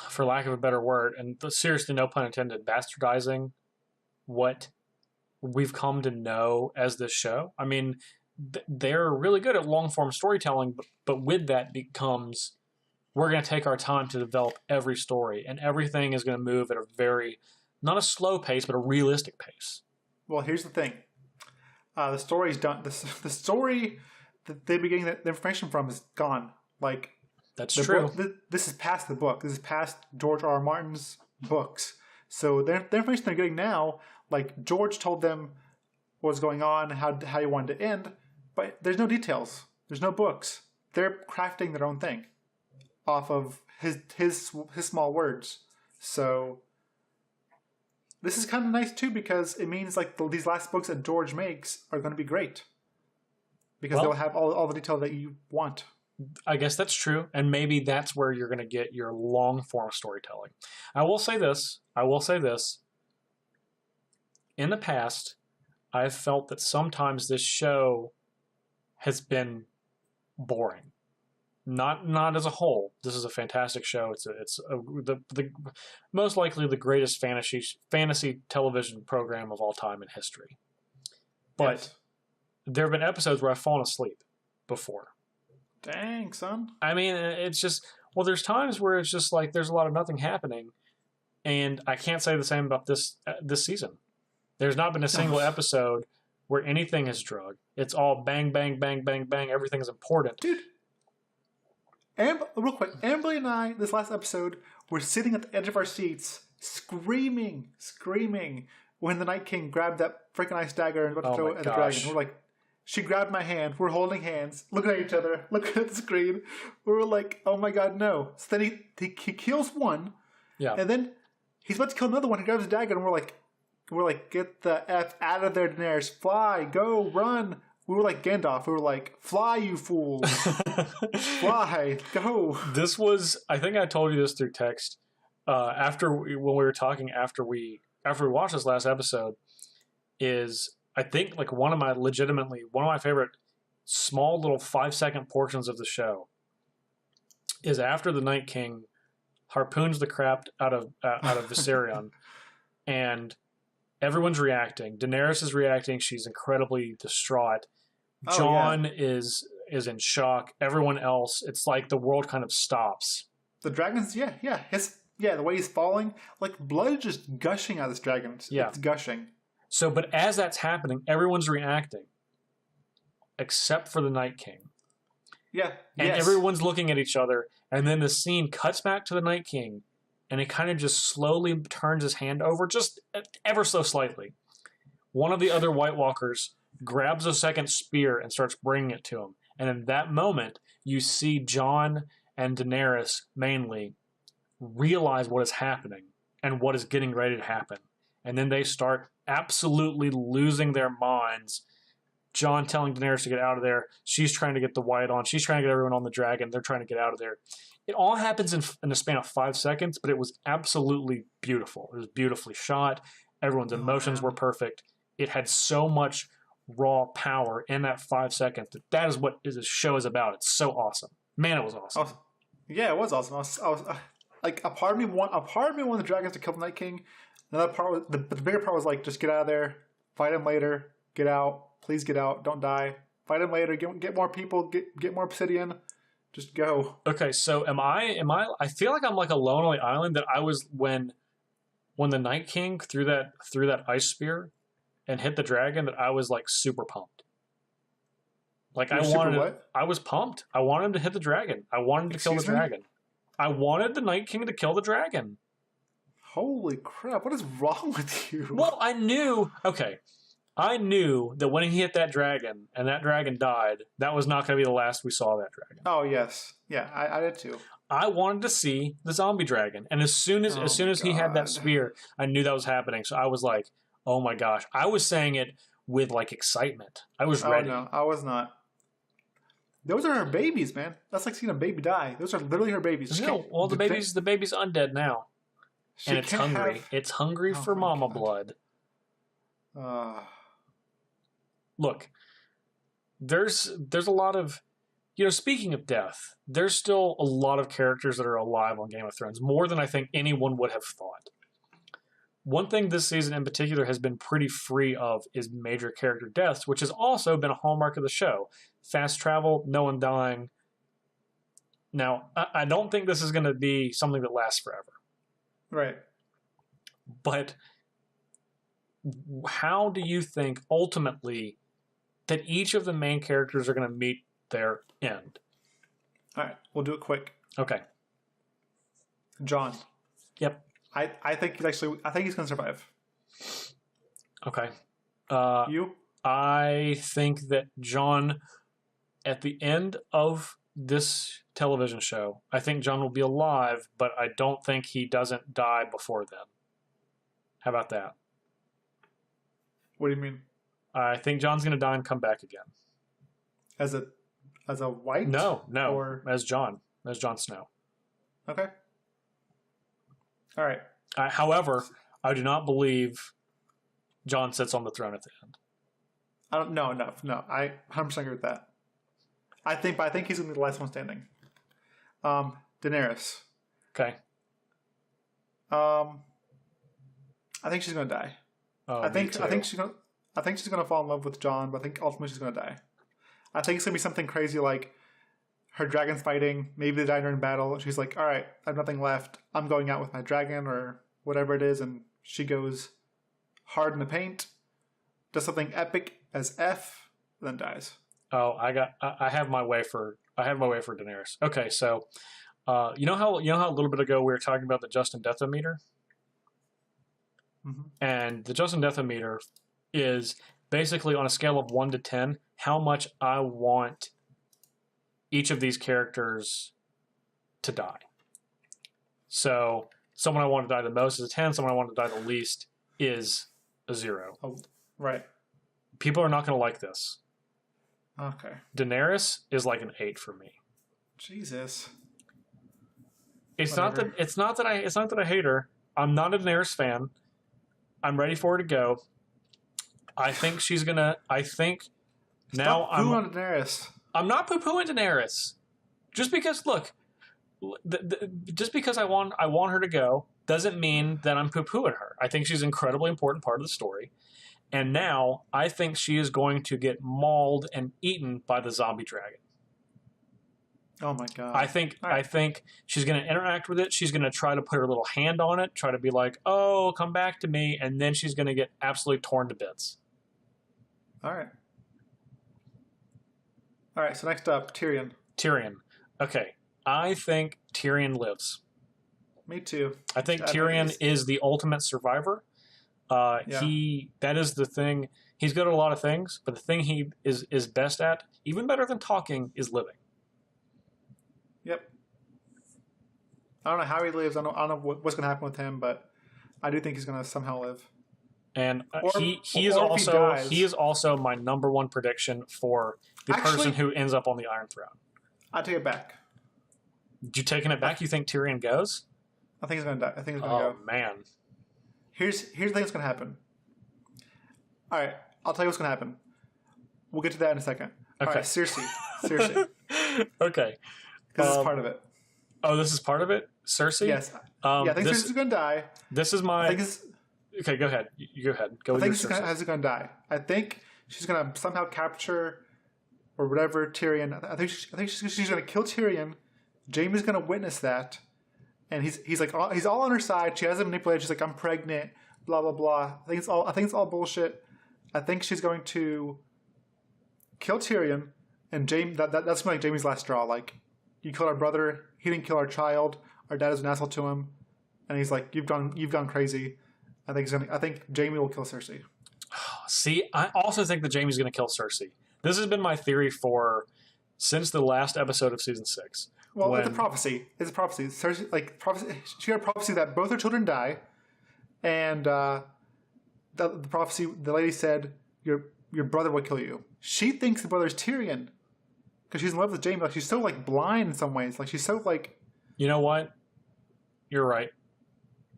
for lack of a better word, and seriously, no pun intended, bastardizing what we've come to know as this show? I mean, they're really good at long-form storytelling, but with that becomes, we're going to take our time to develop every story, and everything is going to move at a very, not a slow pace, but a realistic pace. Well, here's the thing. The story's done. The story that they're getting the information from is gone. Like, that's true. This is past the book. This is past George R. R. Martin's books. So the information they're getting now, like George told them what was going on, how he wanted to end, but there's no details. There's no books. They're crafting their own thing off of his small words. So this is kind of nice too, because it means like these last books that George makes are going to be great because they'll have all the detail that you want. I guess that's true, and maybe that's where you're going to get your long-form storytelling. I will say this. In the past, I've felt that sometimes this show has been boring. Not as a whole. This is a fantastic show. It's the most likely the greatest fantasy television program of all time in history. But yes, there have been episodes where I've fallen asleep before. Dang, son. I mean, it's just, there's times where it's just like there's a lot of nothing happening, and I can't say the same about this season. There's not been a single episode where anything is drug. It's all bang, bang, bang, bang, bang. Everything's important. Dude, real quick, Amberly and I, this last episode, were sitting at the edge of our seats, screaming when the Night King grabbed that freaking ice dagger and was about to throw it at the dragon. We're like, she grabbed my hand. We're holding hands, looking at each other, looking at the screen. We were like, "Oh my god, no!" So then he kills one, and then he's about to kill another one. He grabs a dagger, and we're like, "Get the F out of there, Daenerys! Fly, go, run!" We were like Gandalf. We were like, "Fly, you fools! Fly, go!" This was, I think I told you this through text when we were talking after we watched this last episode. Is, I think, like one of my favorite small little 5-second portions of the show is after the Night King harpoons the crap out of Viserion, and everyone's reacting. Daenerys is reacting. She's incredibly distraught. Jon is in shock. Everyone else, it's like the world kind of stops. The dragons, the way he's falling, like blood is just gushing out of this dragon. It's gushing. So, but as that's happening, everyone's reacting, except for the Night King. Yeah. And everyone's looking at each other, and then the scene cuts back to the Night King, and it kind of just slowly turns his hand over, just ever so slightly. One of the other White Walkers grabs a second spear and starts bringing it to him. And in that moment, you see Jon and Daenerys, mainly, realize what is happening and what is getting ready to happen. And then they start absolutely losing their minds. Jon telling Daenerys to get out of there. She's trying to get the White on. She's trying to get everyone on the dragon. They're trying to get out of there. It all happens in the span of 5 seconds, but it was absolutely beautiful. It was beautifully shot. Everyone's emotions were perfect. It had so much raw power in that 5 seconds. That is what this show is about. It's so awesome. Man, it was awesome. Yeah, it was awesome. I was like, a part of me wanted the dragons to kill the Night King. Another part was, the bigger part was like, just get out of there, fight him later, get out, please get out, don't die, fight him later, get more people, get more obsidian, just go. Okay, so am I? I feel like I'm like alone on the island. That I was when the Night King threw that ice spear and hit the dragon. That I was like super pumped. Like I was pumped. I wanted him to hit the dragon. I wanted him to kill the dragon. I wanted the Night King to kill the dragon. Holy crap, what is wrong with you? Well, I knew that when he hit that dragon and that dragon died, that was not going to be the last we saw of that dragon. Oh, yes. Yeah, I did too. I wanted to see the zombie dragon, and as soon as he had that spear, I knew that was happening. So I was like, "Oh my gosh!" I was saying it with like excitement. I was ready. No, I was not. Those are her babies, man. That's like seeing a baby die. Those are literally her babies. No, well, the baby's undead now, and it's hungry. It's hungry for mama blood. Look, there's a lot of, speaking of death, there's still a lot of characters that are alive on Game of Thrones, more than I think anyone would have thought. One thing this season in particular has been pretty free of is major character deaths, which has also been a hallmark of the show. Fast travel, no one dying. Now, I don't think this is going to be something that lasts forever. Right. But how do you think ultimately that each of the main characters are going to meet their end? All right, we'll do it quick. Okay. Jon. Yep. I think he's going to survive. Okay. You? I think that Jon, at the end of this television show, I think Jon will be alive, but I don't think he doesn't die before then. How about that? What do you mean? I think Jon's going to die and come back again. As a white? No. Or... As Jon Snow. Okay. All right. However, I do not believe Jon sits on the throne at the end. No. I 100% agree with that. I think he's going to be the last one standing. Daenerys. Okay. I think she's going to die. Oh, I think she's going to fall in love with Jon, but I think ultimately she's going to die. I think it's going to be something crazy like her dragon's fighting, maybe they die during battle, and she's like, all right, I have nothing left. I'm going out with my dragon or whatever it is, and she goes hard in the paint, does something epic as F, then dies. Oh, I have my way for Daenerys. Okay, so you know how a little bit ago we were talking about the Justin Death-O-Meter? Mm-hmm. And the Justin Death-O-Meter is basically on a scale of 1 to 10 how much I want each of these characters to die. So someone I want to die the most is a 10, someone I want to die the least is a 0. Oh, right. People are not going to like this. Okay. Daenerys is like an 8 for me. Jesus. It's not that I hate her. I'm not a Daenerys fan. I'm ready for her to go. I think she's gonna. Stop on Daenerys. I'm not poo-pooing Daenerys. Just because, look, just because I want her to go doesn't mean that I'm poo-pooing her. I think she's an incredibly important part of the story. And now I think she is going to get mauled and eaten by the zombie dragon. Oh my god. I think she's going to interact with it. She's going to try to put her little hand on it, try to be like, "Oh, come back to me," and then she's going to get absolutely torn to bits. All right, so next up, Tyrion. Okay. I think Tyrion lives. Me too. I think Tyrion is the ultimate survivor. That is the thing. He's good at a lot of things, but the thing he is best at, even better than talking, is living. Yep. I don't know how he lives. I don't know what's going to happen with him, but I do think he's going to somehow live. And he is also my number one prediction for the person who ends up on the Iron Throne. I take it back. You taking it back? You think Tyrion goes? I think he's going to die. I think he's going to go. Oh man. Here's the thing that's going to happen. All right, I'll tell you what's going to happen. We'll get to that in a second. Okay. All right, Cersei. Okay. This is part of it. Oh, this is part of it? Cersei? Yes. I think Cersei's going to die. This is my... Okay, go ahead. You go ahead. I think Cersei's going to die. I think she's going to somehow capture or whatever Tyrion. I think she's going to kill Tyrion. Jaime's going to witness that. And he's all on her side. She has him manipulated. She's like, I'm pregnant, blah, blah, blah. I think it's all bullshit. I think she's going to kill Tyrion. And that's like Jaime's last straw. Like, you killed our brother. He didn't kill our child. Our dad is an asshole to him. And he's like, you've gone crazy. I think Jaime will kill Cersei. See, I also think that Jaime's going to kill Cersei. This has been my theory for since the last episode of season 6. Well, it's a prophecy. It's a prophecy. Cersei, like prophecy. She had a prophecy that both her children die, and the prophecy. The lady said, "Your brother will kill you." She thinks the brother is Tyrion because she's in love with Jaime. Like she's so like blind in some ways. Like she's so like. You know what? You're right.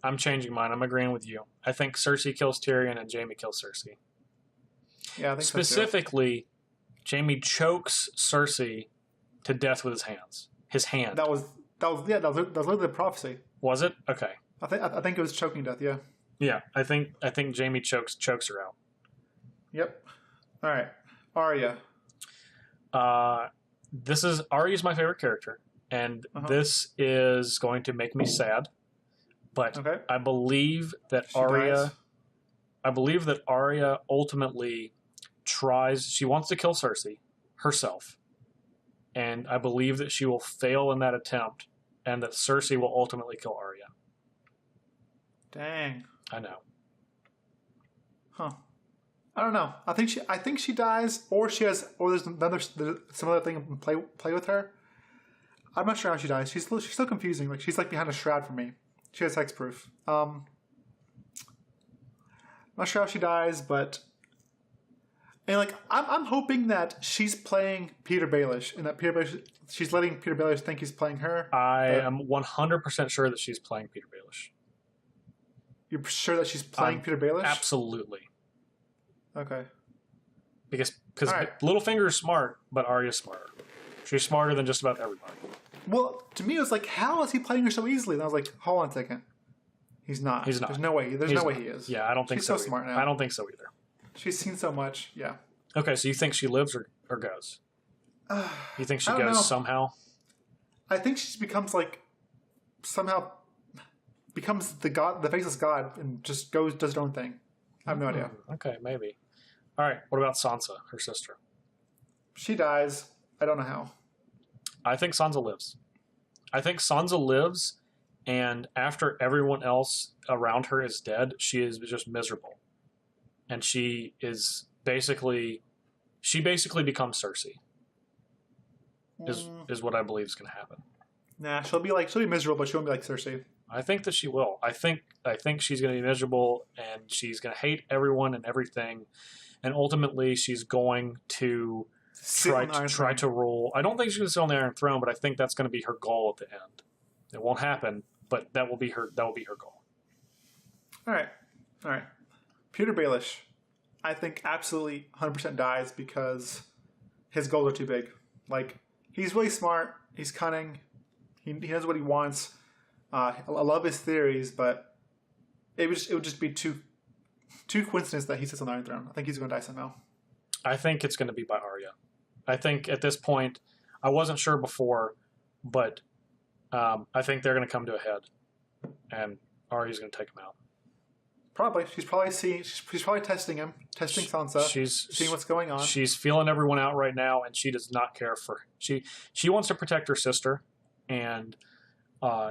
I'm changing mine. I'm agreeing with you. I think Cersei kills Tyrion and Jaime kills Cersei. Yeah, I think specifically, so Jaime chokes Cersei to death with his hands. His hand. That was literally the prophecy. Was it? Okay. I think it was choking death. Yeah. Yeah, I think Jaime chokes her out. Yep. All right, Arya. Arya's my favorite character, and this is going to make me sad. But okay. I believe that Arya ultimately tries. She wants to kill Cersei herself. And I believe that she will fail in that attempt, and that Cersei will ultimately kill Arya. Dang. I know. Huh. I don't know. I think she dies, or there's some other thing play with her. I'm not sure how she dies. She's so confusing. Like she's like behind a shroud for me. She has hexproof. Not sure how she dies, but. And like I'm hoping that she's playing Peter Baelish, and that she's letting Peter Baelish think he's playing her. I am 100% sure that she's playing Peter Baelish. You're sure that she's playing Peter Baelish? Absolutely. Okay. Because Littlefinger is smart, but Arya's smarter. She's smarter than just about everybody. Well, to me, it was like, how is he playing her so easily? And I was like, hold on a second. He's not. He's not. There's no way. There's no way he is. Yeah, I don't think so. She's so smart now. I don't think so either. She's seen so much. Yeah. Okay, so you think she lives or goes? You think she goes somehow? I think she becomes like somehow becomes the faceless god, and just does her own thing. I have no idea. Okay, maybe. All right. What about Sansa, her sister? She dies. I don't know how. I think Sansa lives. I think Sansa lives, and after everyone else around her is dead, she is just miserable, and she basically becomes Cersei. Is what I believe is going to happen. Nah, she'll be miserable, but she won't be like Cersei. I think that she will. I think she's going to be miserable, and she's going to hate everyone and everything, and ultimately she's going to try to rule. I don't think she's going to sit on the Iron Throne, but I think that's going to be her goal at the end. It won't happen, but that will be her goal. All right. Peter Baelish, I think absolutely 100% dies because his goals are too big. Like, he's really smart. He's cunning. He knows what he wants. I love his theories, but it would just be too coincidence that he sits on the Iron Throne. I think he's going to die somehow. I think it's going to be by Arya. I think at this point, I wasn't sure before, but I think they're going to come to a head, and Arya's going to take him out. Probably. She's probably testing him, testing Sansa. She's seeing what's going on. She's feeling everyone out right now, and she does not care for. She wants to protect her sister, and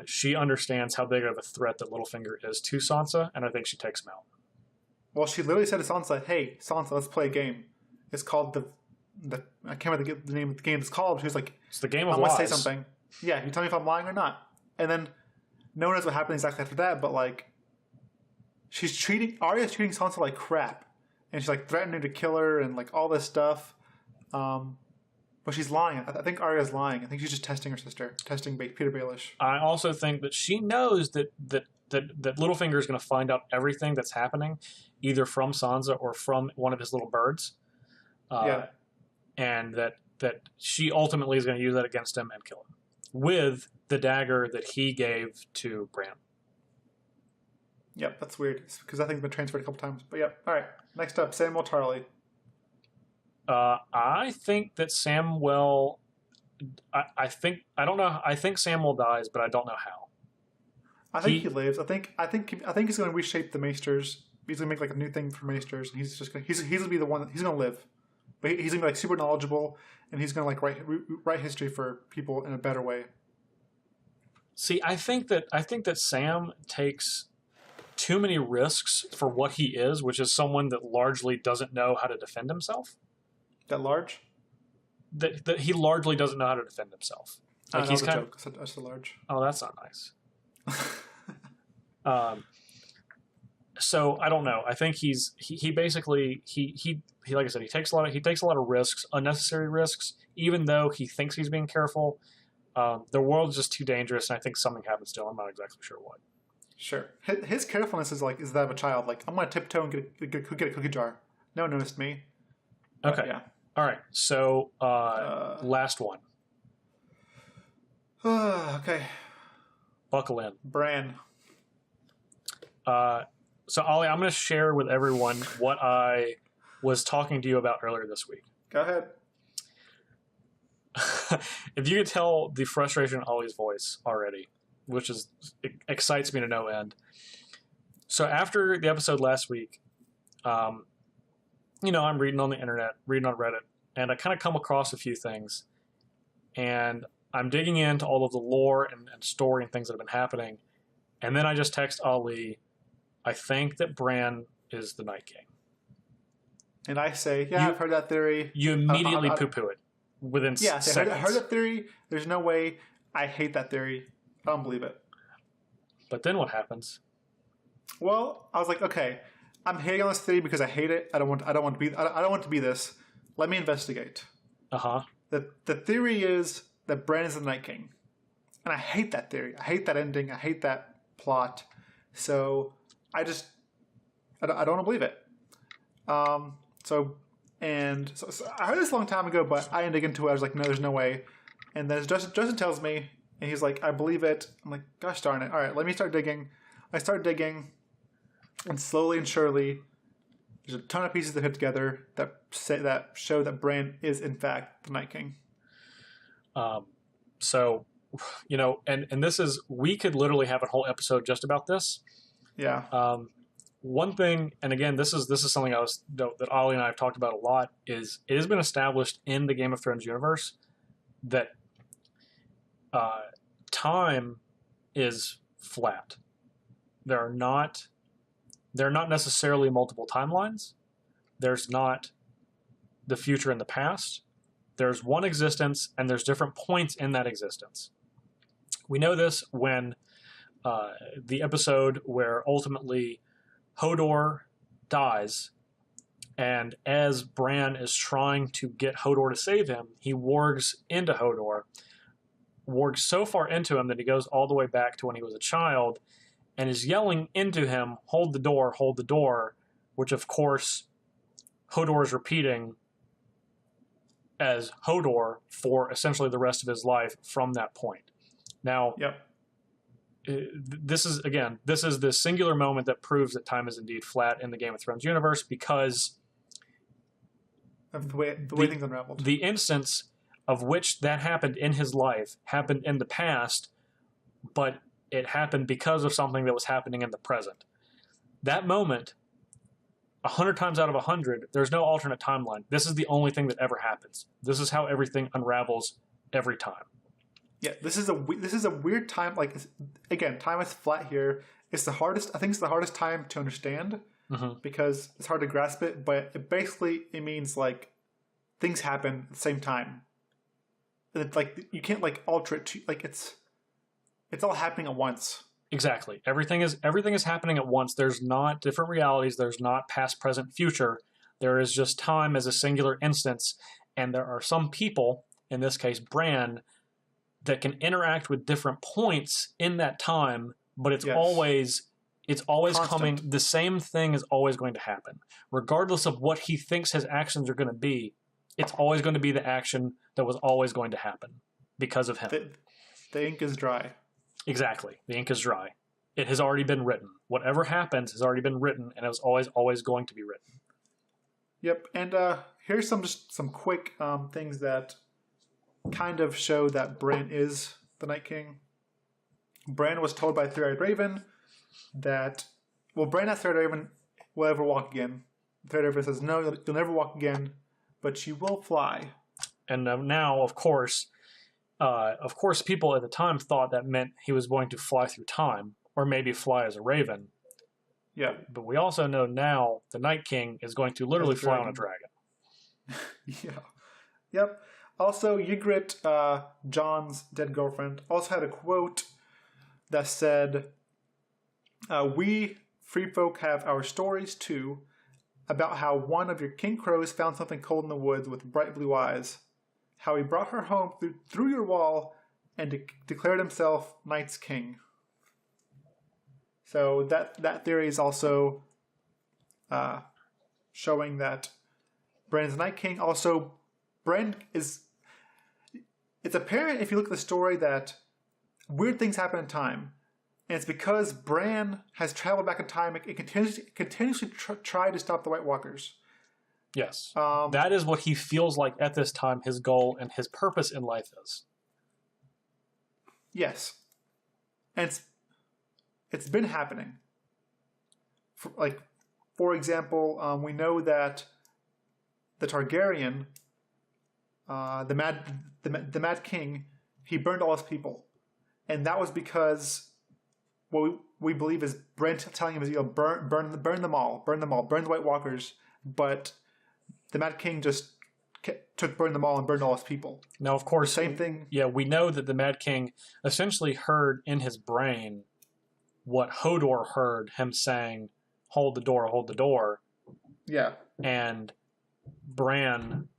she understands how big of a threat that Littlefinger is to Sansa, and I think she takes him out. Well, she literally said to Sansa, "Hey, Sansa, let's play a game. It's called the I can't remember the name of the game it's called." She was like, "It's the game of lies. lies." I'm going to say something. Yeah, you tell me if I'm lying or not. And then no one knows what happened exactly after that, but like, Arya's treating Sansa like crap, and she's like threatening to kill her and like all this stuff. But she's lying. I think Arya's lying. I think she's just testing her sister, testing Peter Baelish. I also think that she knows that Littlefinger is going to find out everything that's happening, either from Sansa or from one of his little birds. And that she ultimately is going to use that against him and kill him with the dagger that he gave to Bran. Yep, that's weird because I think it's been transferred a couple times. But yep. All right. Next up, Samwell Tarly. I think that Samwell. I don't know. I think Samwell dies, but I don't know how. I think he lives. I think he's going to reshape the Maesters. He's going to make like a new thing for Maesters, and he's going to be the one that he's going to live. But he's going to be like super knowledgeable, and he's going to like write history for people in a better way. See, I think that Sam takes too many risks for what he is, which is someone that largely doesn't know how to defend himself. That large? that he largely doesn't know how to defend himself. Like he's kind of that's a large. Oh, that's not nice. So I don't know. I think he basically like I said, he takes a lot of risks, unnecessary risks, even though he thinks he's being careful. The world's just too dangerous, and I think something happens to him. I'm not exactly sure what. Sure. His carefulness is that of a child. Like, I'm going to tiptoe and get a cookie jar. No one noticed me. Okay. Yeah. All right. So, last one. Okay. Buckle in. Bran. So, Ollie, I'm going to share with everyone what I was talking to you about earlier this week. Go ahead. If you could tell the frustration in Ollie's voice already, which excites me to no end. So after the episode last week, I'm reading on the internet, reading on Reddit, and I kind of come across a few things. And I'm digging into all of the lore and story and things that have been happening. And then I just text Ali, I think that Bran is the Night King. And I say, I've heard that theory. You immediately poo-poo it within seconds. I heard that theory. There's no way. I hate that theory. I don't believe it. But then what happens? Well, I was like, okay, I'm hating on this theory because I hate it. I don't want to be this. Let me investigate. The theory is that Bran is the Night King, and I hate that theory. I hate that ending. I hate that plot. So I don't want to believe it. So I heard this a long time ago, but I didn't dig into it. I was like, no, there's no way. And then Justin tells me, and he's like, I believe it. I'm like, gosh darn it. All right, let me start digging. I start digging, and slowly and surely, there's a ton of pieces that fit together that show that Bran is, in fact, the Night King. So, and this is, we could literally have a whole episode just about this. Yeah. One thing, and again, this is something that Ollie and I have talked about a lot, is it has been established in the Game of Thrones universe that time is flat. There are not necessarily multiple timelines. There's not the future and the past. There's one existence, and there's different points in that existence. We know this when the episode where ultimately Hodor dies, and as Bran is trying to get Hodor to save him, he wargs into Hodor, wargs so far into him that he goes all the way back to when he was a child, and is yelling into him, hold the door, which of course Hodor is repeating as Hodor for essentially the rest of his life from that point. Now, this is the singular moment that proves that time is indeed flat in the Game of Thrones universe, because of the way things unraveled. The instance of which that happened in his life happened in the past, but it happened because of something that was happening in the present. That moment, 100 times out of 100, there's no alternate timeline. This is the only thing that ever happens. This is how everything unravels every time. Yeah, this is a weird time. Like, again, time is flat here. I think it's the hardest time to understand because it's hard to grasp it. But it means like things happen at the same time. Like you can't like alter it. It's all happening at once. Exactly. Everything is happening at once. There's not different realities. There's not past, present, future. There is just time as a singular instance, and there are some people, in this case Bran, that can interact with different points in that time, but it's always constant. Coming. The same thing is always going to happen, regardless of what he thinks his actions are going to be. It's always going to be the action that was always going to happen because of him. The ink is dry. Exactly. The ink is dry. It has already been written. Whatever happens has already been written, and it was always going to be written. Yep. And here's some quick things that kind of show that Bran is the Night King. Bran was told by Three-Eyed Raven that, Bran asked Three-Eyed Raven, will ever walk again? Three-Eyed Raven says, no, you'll never walk again, but you will fly. And now, of course, people at the time thought that meant he was going to fly through time, or maybe fly as a raven. Yeah. But we also know now the Night King is going to literally fly on a dragon. Yeah. Yep. Also, Ygritte, John's dead girlfriend, also had a quote that said, "We free folk have our stories too, about how one of your king crows found something cold in the woods with bright blue eyes, how he brought her home through your wall and declared himself Night's King." So that theory is also showing that Bran's the Night King. Also, Bran is... It's apparent if you look at the story that weird things happen in time. And it's because Bran has traveled back in time and continuously tried to stop the White Walkers. Yes. That is what he feels like at this time his goal and his purpose in life is. Yes. And it's been happening. For example, we know that the Targaryen, the Mad King, he burned all his people. And that was because what we believe is Bran telling him is, burn them all, burn the White Walkers. But the Mad King just burned them all and burned all his people. Now, of course, same thing. Yeah, we know that the Mad King essentially heard in his brain what Hodor heard him saying, hold the door. Yeah. And Bran,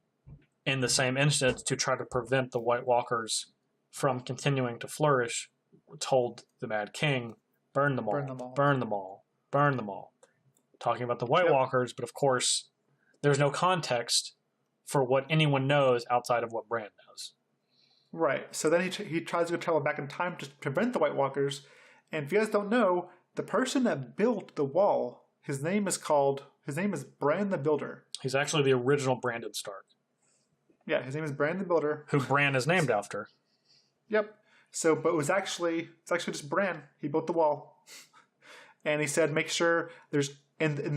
in the same instance, to try to prevent the White Walkers from continuing to flourish, told the Mad King, burn them all. Talking about the White Walkers, but of course, there's no context for what anyone knows outside of what Bran knows. Right. So then he tries to travel back in time to prevent the White Walkers. And if you guys don't know, the person that built the wall, his name is Bran the Builder. He's actually the original Brandon Stark. Yeah, his name is Bran the Builder. Who Bran is named after. Yep. So, but it's actually just Bran. He built the wall. And he said, make sure there's, in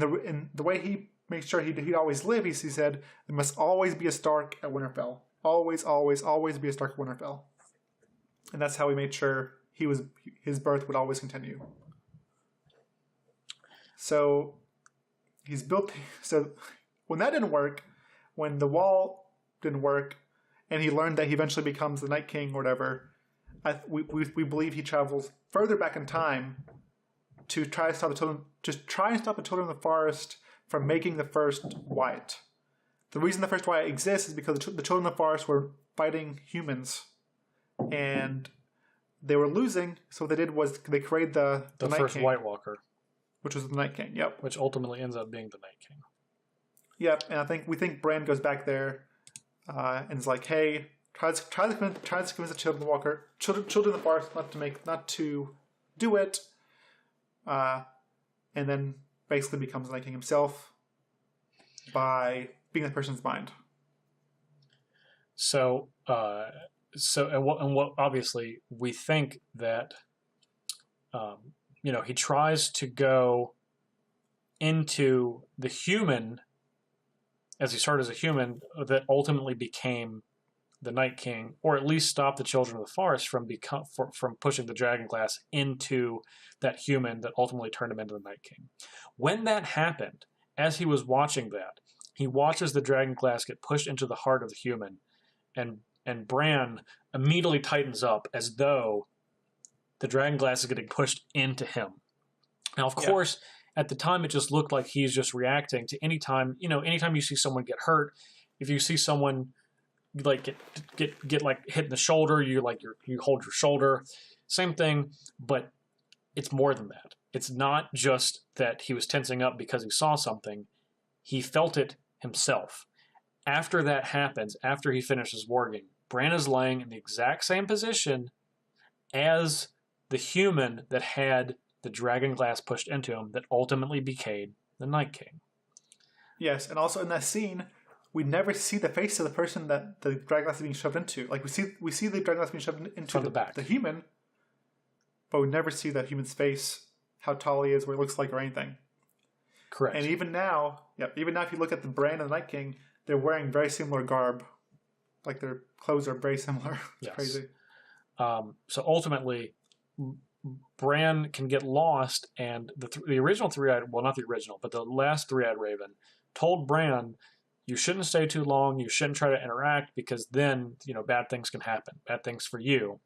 the way he makes sure he'd always live, he said, there must always be a Stark at Winterfell. Always, always, always be a Stark at Winterfell. And that's how he made sure his birth would always continue. So he's built. So when that didn't work, when the wall didn't work, and he learned that he eventually becomes the Night King or whatever, we believe he travels further back in time to try to stop the children. Just try and stop the children of the forest from making the first Wyatt. The reason the first Wyatt exists is because the children of the forest were fighting humans, and they were losing. So what they did was they created the Night first King, White Walker, which was the Night King. Yep. Which ultimately ends up being the Night King. Yep. And we think Bran goes back there and is like, hey, tries to convince the children of the forest not to do it, and then basically becomes the Night King himself by being the person's mind. So what obviously we think that he tries to go into the human as he started as a human that ultimately became the Night King, or at least stop the children of the forest from pushing the dragon glass into that human that ultimately turned him into the Night King. When that happened, as he was watching that, he watches the dragon glass get pushed into the heart of the human, and Bran immediately tightens up as though the dragon glass is getting pushed into him. Now, of course, at the time, it just looked like he's just reacting to anytime you see someone get hurt, if you see someone like get like hit in the shoulder, you hold your shoulder, same thing, but it's more than that. It's not just that he was tensing up because he saw something; he felt it himself. After that happens, after he finishes warging, Bran is laying in the exact same position as the human that had the dragon glass pushed into him that ultimately became the Night King. Yes, and also in that scene, we never see the face of the person that the dragon glass is being shoved into. Like we see the dragon glass being shoved into From the back, the human, but we never see that human's face, how tall he is, what he looks like, or anything. Correct. And even now, if you look at the Bran and the Night King, they're wearing very similar garb. Like their clothes are very similar. It's crazy. So ultimately, Bran can get lost, and the original three-eyed, well, not the original, but the last three-eyed raven told Bran you shouldn't stay too long. You shouldn't try to interact because then, bad things can happen. Bad things for you.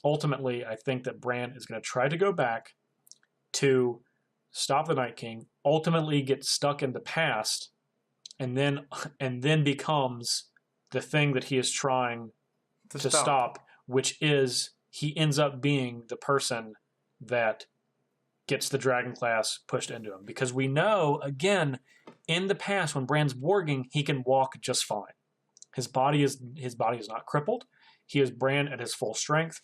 Ultimately, I think that Bran is going to try to go back to stop the Night King, ultimately get stuck in the past, and then becomes the thing that he is trying to stop, which is he ends up being the person that gets the dragon class pushed into him. Because we know, again, in the past when Bran's warging, he can walk just fine. His body is not crippled. He is Bran at his full strength.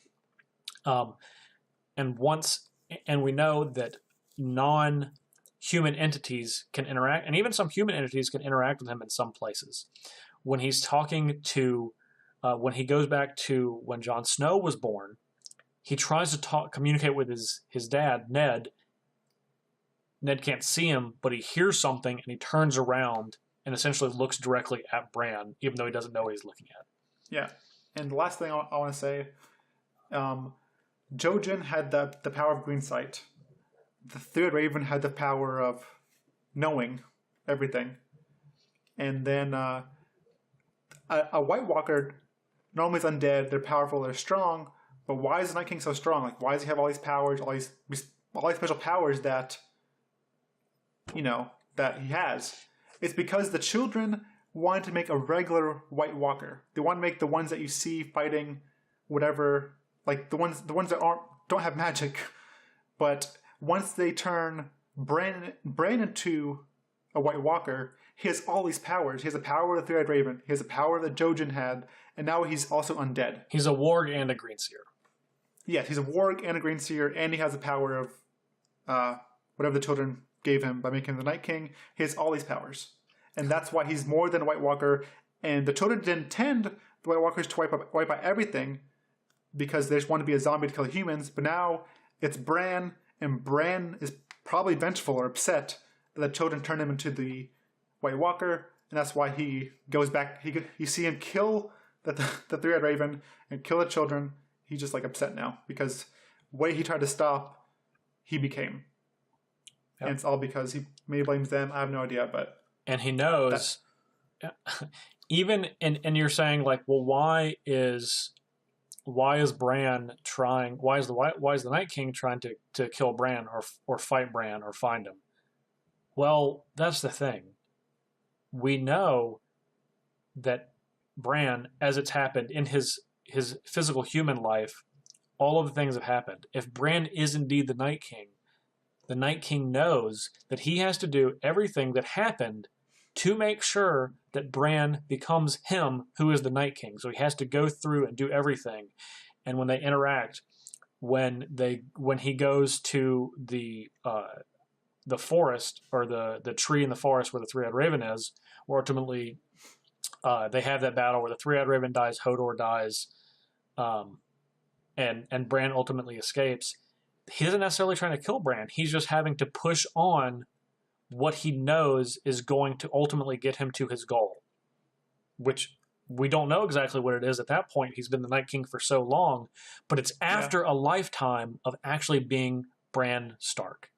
And we know that non-human entities can interact, and even some human entities can interact with him in some places. When he's talking to, when he goes back to when Jon Snow was born, he tries to communicate with his dad, Ned. Ned can't see him, but he hears something, and he turns around and essentially looks directly at Bran, even though he doesn't know what he's looking at. Yeah. And the last thing I want to say, Jojen had the power of green sight. The Three-Eyed Raven had the power of knowing everything. And then a White Walker normally is undead. They're powerful. They're strong. But why is the Night King so strong? Like, why does he have all these powers, all these special powers that, that he has? It's because the children wanted to make a regular White Walker. They want to make the ones that you see fighting whatever, like the ones that don't have magic. But once they turn Bran into a White Walker, he has all these powers. He has the power of the Three-Eyed Raven. He has the power that Jojen had, and now he's also undead. He's a warg and a greenseer. Yes, he's a warg and a greenseer, and he has the power of whatever the children gave him by making him the Night King. He has all these powers. And that's why he's more than a White Walker. And the children didn't intend the White Walkers to wipe out everything because they just want to be a zombie to kill humans. But now it's Bran, and Bran is probably vengeful or upset that the children turned him into the White Walker. And that's why he goes back. You see him kill the Three-Eyed Raven and kill the children. He's just upset now because the way he tried to stop, he became. Yep. And it's all because he maybe blames them. I have no idea, but... And he knows, even, and you're saying well, why is Bran trying? Why is the Night King trying to kill Bran or fight Bran or find him? Well, that's the thing. We know that Bran, as it's happened in his physical human life, all of the things have happened. If Bran is indeed the Night King knows that he has to do everything that happened to make sure that Bran becomes him who is the Night King. So he has to go through and do everything. And when they interact, when he goes to the forest, or the tree in the forest where the Three-Eyed Raven is, where ultimately they have that battle where the Three-Eyed Raven dies, Hodor dies, and Bran ultimately escapes. He isn't necessarily trying to kill Bran. He's just having to push on what he knows is going to ultimately get him to his goal, which we don't know exactly what it is at that point. He's been the Night King for so long, but it's after a lifetime of actually being Bran Stark.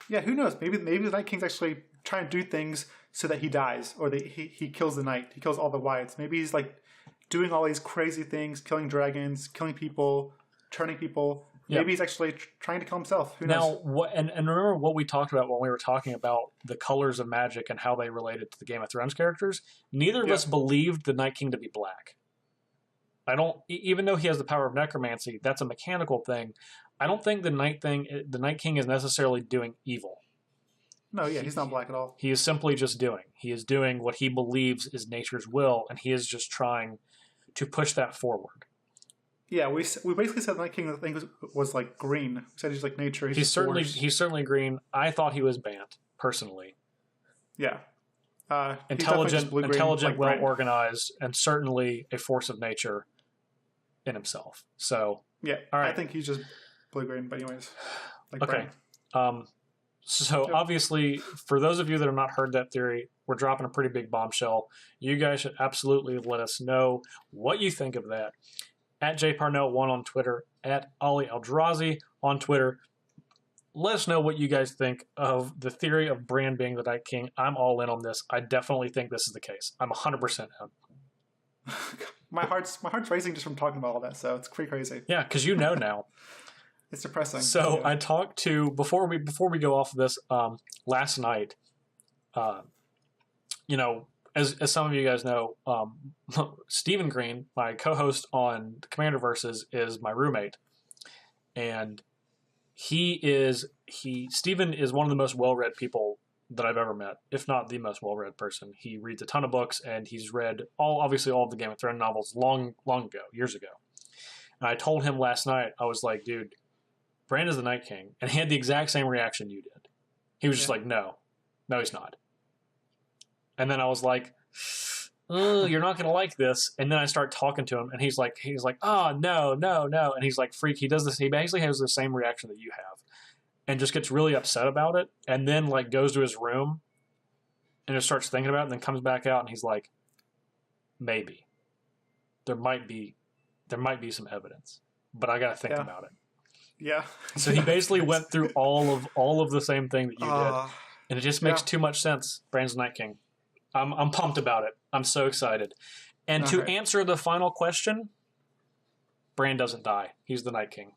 Yeah, who knows? Maybe the Night King's actually trying to do things so that he dies, or he kills the Night. He kills all the Whites. Maybe he's doing all these crazy things, killing dragons, killing people, turning people. Maybe he's actually trying to kill himself. Who knows? Now, and remember what we talked about when we were talking about the colors of magic and how they related to the Game of Thrones characters? Neither of us believed the Night King to be black. Even though he has the power of necromancy, that's a mechanical thing. I don't think the Night King is necessarily doing evil. No, he's not black at all. He is simply just doing. He is doing what he believes is nature's will, and he is just trying to push that forward. Yeah, we basically said the Night King, I think, was green. We said he's like nature. He's certainly green. I thought he was Bant, personally. Yeah. Intelligent, well organized, and certainly a force of nature in himself. So yeah, all right. I think he's just blue green. But anyways, okay. So obviously, for those of you that have not heard that theory, we're dropping a pretty big bombshell. You guys should absolutely let us know what you think of that. At jparnell1 on Twitter, at Ali Aintrazi on Twitter. let us know what you guys think of the theory of Bran being the Night King. I'm all in on this. I definitely think this is the case. I'm 100% in. My heart's racing just from talking about all that, so it's pretty crazy. Yeah, because you know now. It's depressing. So yeah. I talked to before we go off of this last night. As some of you guys know, Stephen Green, my co-host on Commander Versus, is my roommate, and Stephen is one of the most well-read people that I've ever met, if not the most well-read person. He reads a ton of books, and he's read obviously all of the Game of Thrones novels long ago, years ago. And I told him last night, I was like, dude, Bran is the Night King, and he had the exact same reaction you did. He was just like, no, he's not. And then I was like, you're not going to like this. And then I start talking to him, and he's like, oh, no. And he's like, freak. He does this. He basically has the same reaction that you have and just gets really upset about it. And then like goes to his room and just starts thinking about it and then comes back out and he's like, maybe there might be some evidence, but I got to think about it. Yeah. So he basically went through all of the same thing that you did. And it just makes too much sense. Bran's the Night King. I'm pumped about it. I'm so excited. And to answer the final question, Bran doesn't die. He's the Night King.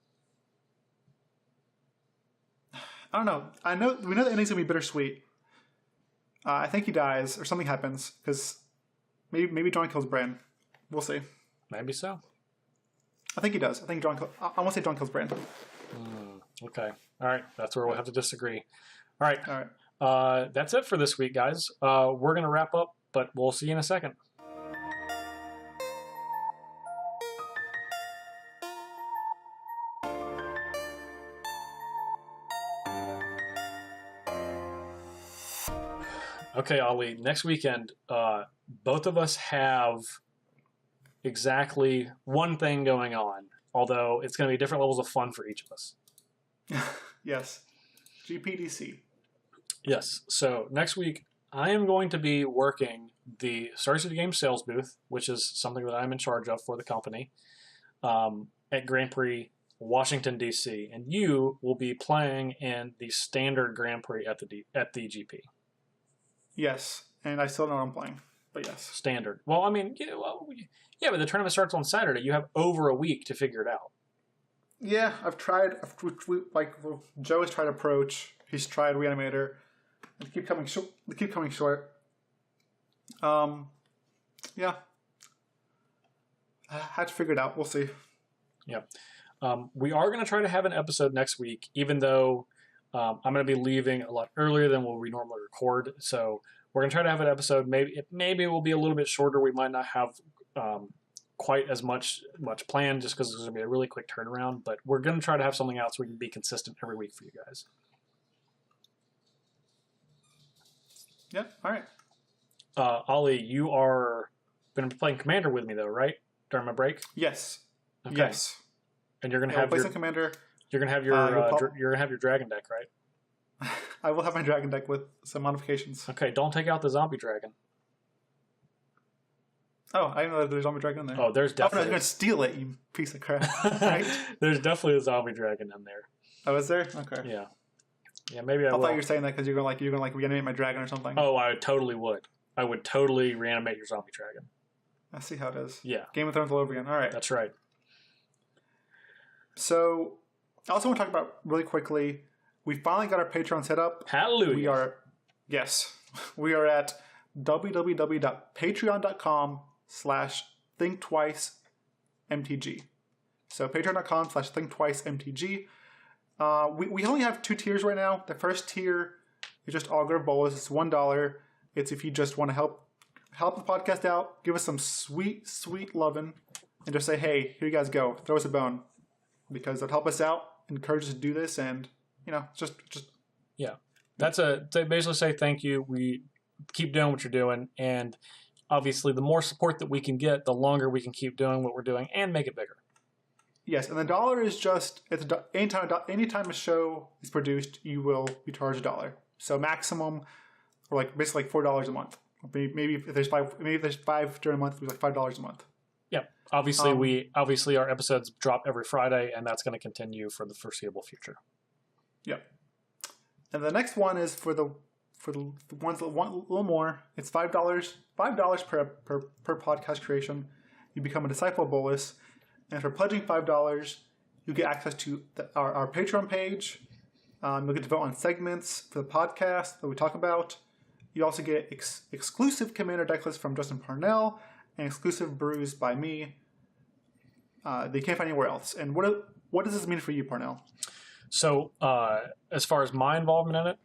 I don't know. We know the ending's gonna be bittersweet. I think he dies or something happens because maybe Jon kills Bran. We'll see. Maybe so. I think he does. I want to say Jon kills Bran. Okay. All right. That's where we'll have to disagree. All right. That's it for this week, guys. We're gonna wrap up, but we'll see you in a second. Okay, Ali, next weekend, both of us have exactly one thing going on, although it's going to be different levels of fun for each of us. Yes. GPDC. Yes. So next week, I am going to be working the Star City Games sales booth, which is something that I'm in charge of for the company, at Grand Prix Washington, D.C., and you will be playing in the standard Grand Prix at the GP. Yes, and I still know what I'm playing, but yes. Standard. Well, I mean, but the tournament starts on Saturday. You have over a week to figure it out. Yeah, I've tried. Joe has tried Approach. He's tried Reanimator. They keep coming short. Yeah. I had to figure it out. We'll see. Yeah. We are going to try to have an episode next week, even though I'm going to be leaving a lot earlier than what we normally record. So we're going to try to have an episode. Maybe it will be a little bit shorter. We might not have quite as much planned just because it's going to be a really quick turnaround. But we're going to try to have something else so we can be consistent every week for you guys. Yeah, all right. Ali, you are going to be playing Commander with me, though, right? During my break? Yes. Okay. Yes. And you're going to have play some Commander. You're going to have you're going to have your dragon deck, right? I will have my dragon deck with some modifications. Okay, don't take out the zombie dragon. Oh, I didn't know there's a zombie dragon in there. Oh, there's definitely. Oh, no, you're going to steal it, you piece of crap. Right? There's definitely a zombie dragon in there. Oh, is there? Okay. Yeah. Yeah, maybe I will. thought you were saying that because you're going to reanimate my dragon or something. Oh, I totally would. I would totally reanimate your zombie dragon. I see how it is. Yeah. Game of Thrones all over again. All right. That's right. So, I also want to talk about really quickly, we finally got our Patreon set up. Hallelujah. We are at www.patreon.com/thinktwicemtg. So, patreon.com/thinktwicemtg. We only have 2 tiers right now. The first tier is just Augur Bolas. It's $1. It's if you just want to help the podcast out, give us some sweet, sweet loving, and just say, hey, here you guys go. Throw us a bone. Because it'll help us out, encourage us to do this, and, just... Yeah. They basically say thank you. We keep doing what you're doing, and obviously the more support that we can get, the longer we can keep doing what we're doing and make it bigger. Yes, and the dollar is just, anytime a show is produced, you will be charged $1. So maximum, or basically $4 a month. Maybe if there's 5 during a month, it'll be $5 a month. Yeah. Obviously our episodes drop every Friday, and that's going to continue for the foreseeable future. Yeah. And the next one is for the ones that want a little more. It's $5 per podcast creation. You become a disciple of Bolas, and for pledging $5, you get access to our Patreon page. You'll get to vote on segments for the podcast that we talk about. You also get exclusive Commander deck lists from Justin Parnell and exclusive brews by me. They can't find anywhere else. And what does this mean for you, Parnell? So as far as my involvement in it,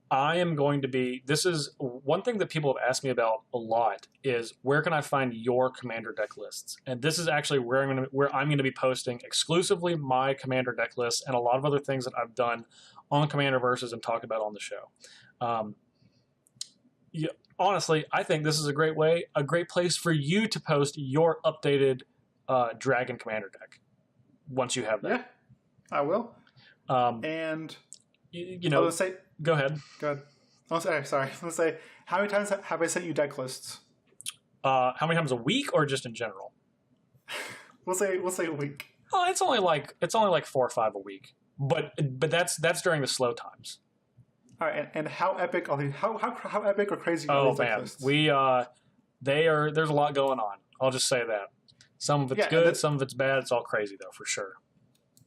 I am going to be, this is one thing that people have asked me about a lot is where can I find your Commander deck lists? And this is actually where I'm going to be posting exclusively my Commander deck lists and a lot of other things that I've done on Commander Versus and talked about on the show. Honestly, I think this is a great place for you to post your updated Dragon Commander deck once you have that. Yeah, I will. And let's say, go ahead. Sorry. Let's say, how many times have I sent you deck lists? How many times a week, or just in general? We'll say a week. Oh, it's only like 4 or 5 a week, but that's during the slow times. All right, and how epic are these? How epic or crazy are these deck lists? There's a lot going on. I'll just say that. Some of it's good, some of it's bad. It's all crazy though, for sure.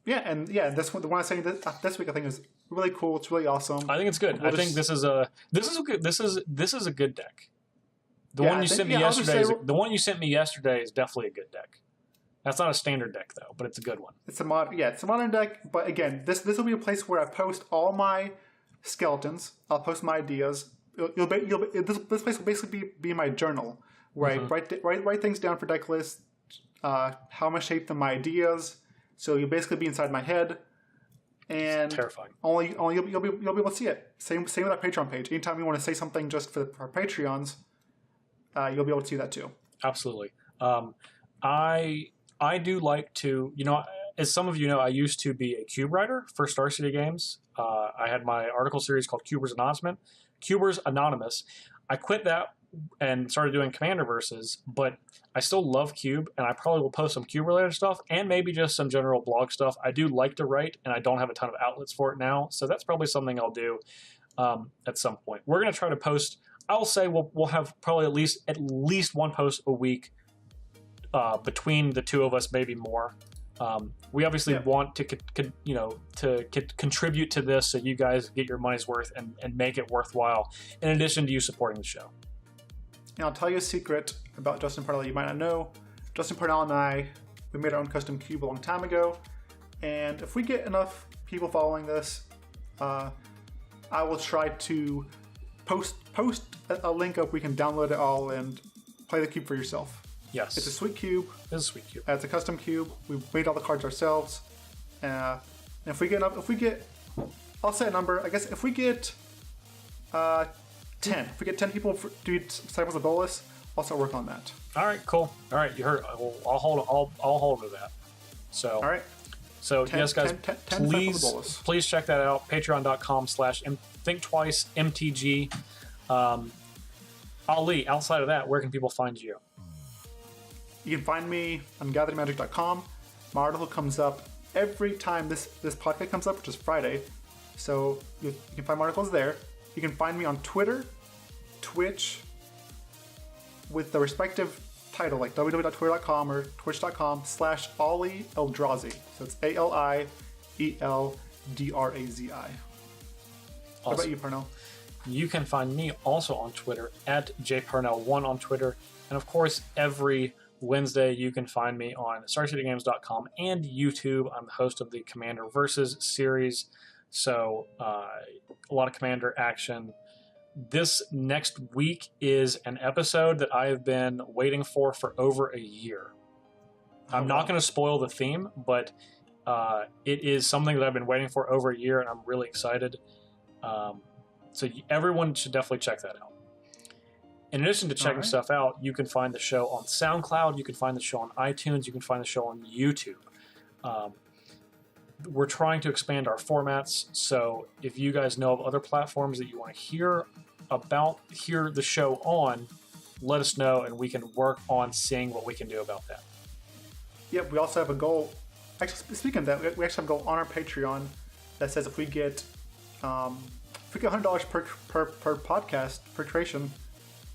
This one, the one I sent you this week, I think is really cool. It's really awesome. I think it's good. I think this is a good deck. The one you sent me yesterday is definitely a good deck. That's not a standard deck though, but it's a good one. It's a modern deck. But again, this will be a place where I post all my skeletons. I'll post my ideas. This place will basically be my journal, where I write things down for deck lists, how I'm gonna shape them, my ideas. So you'll basically be inside my head, and it's terrifying. Only you'll be able to see it. Same with our Patreon page. Anytime you want to say something just for our Patreons, you'll be able to see that too. Absolutely. I do like to, as some of you know, I used to be a cube writer for Star City Games. I had my article series called Cubers Anonymous. I quit that and started doing Commander Versus, but I still love Cube, and I probably will post some Cube-related stuff and maybe just some general blog stuff. I do like to write, and I don't have a ton of outlets for it now, so that's probably something I'll do at some point. We're going to try to post, I'll say we'll have probably at least one post a week between the two of us, maybe more. We obviously want to contribute to this so you guys get your money's worth and make it worthwhile, in addition to you supporting the show. And I'll tell you a secret about Justin Parnell you might not know. Justin Parnell and we made our own custom cube a long time ago, and if we get enough people following this, I will try to post a link up. We can download it all and play the cube for yourself. Yes. It's a sweet cube. It's a sweet cube. It's a custom cube. We made all the cards ourselves. And if we get, I'll say a number. I guess if we get 10. If we get 10 people to do Disciples of Bolas, I'll start working on that. All right, cool. All right, you heard. I'll hold to that. So. All right. So yes, guys, 10 please check that out. Patreon.com/Thinktwice MTG. Ali, outside of that, where can people find you? You can find me on gatheringmagic.com. My article comes up every time this podcast comes up, which is Friday. So you can find my articles there. You can find me on Twitter, Twitch, with the respective title, like www.twitter.com or twitch.com/Ali Aintrazi. So it's ALIELDRAZI. Awesome. What about you, Parnell? You can find me also on Twitter at jparnell1 on Twitter. And of course, every Wednesday you can find me on StarCityGames.com and YouTube. I'm the host of the Commander Versus series. So a lot of Commander action. This next week is an episode that I have been waiting for over a year. I'm not going to spoil the theme, but it is something that I've been waiting for over a year, and I'm really excited. So everyone should definitely check that out. In addition to checking stuff out, you can find the show on SoundCloud, you can find the show on iTunes, you can find the show on YouTube. We're trying to expand our formats, so if you guys know of other platforms that you want to hear the show on, let us know, and we can work on seeing what we can do about that. Yep, we also have a goal. Actually, speaking of that, we actually have a goal on our Patreon that says if we get we get $100 per podcast per creation,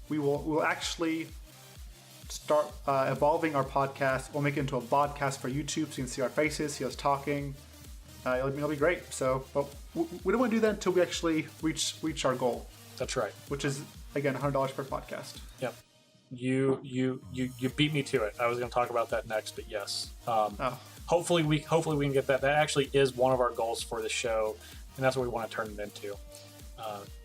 we'll actually start evolving our podcast. We'll make it into a vodcast for YouTube, so you can see our faces, see us talking. It'll be great. So, but we don't want to do that until we actually reach our goal. That's right. Which is again $100 per podcast. Yep. You beat me to it. I was going to talk about that next, but yes. Hopefully we can get that. That actually is one of our goals for the show, and that's what we want to turn it into.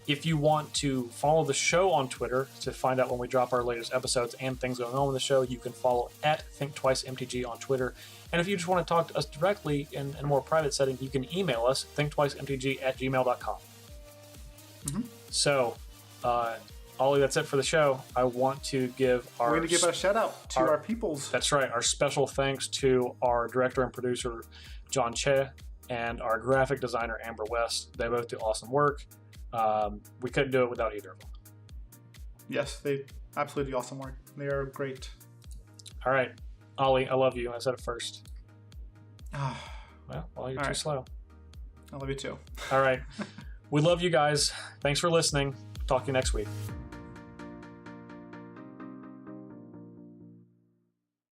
If you want to follow the show on Twitter to find out when we drop our latest episodes and things going on with the show, you can follow at ThinkTwiceMTG on Twitter. And if you just want to talk to us directly in a more private setting, you can email us, thinktwicemtg@gmail.com. Mm-hmm. So, Ollie, that's it for the show. I want to give our... We're going to give a shout out to our peoples. That's right. Our special thanks to our director and producer, John Choi, and our graphic designer, Amber West. They both do awesome work. We couldn't do it without either of them. Yes, they absolutely do awesome work. They are great. All right. Ollie, I love you. I said it first. Well, you're too slow. I love you too. All right. We love you guys. Thanks for listening. Talk to you next week.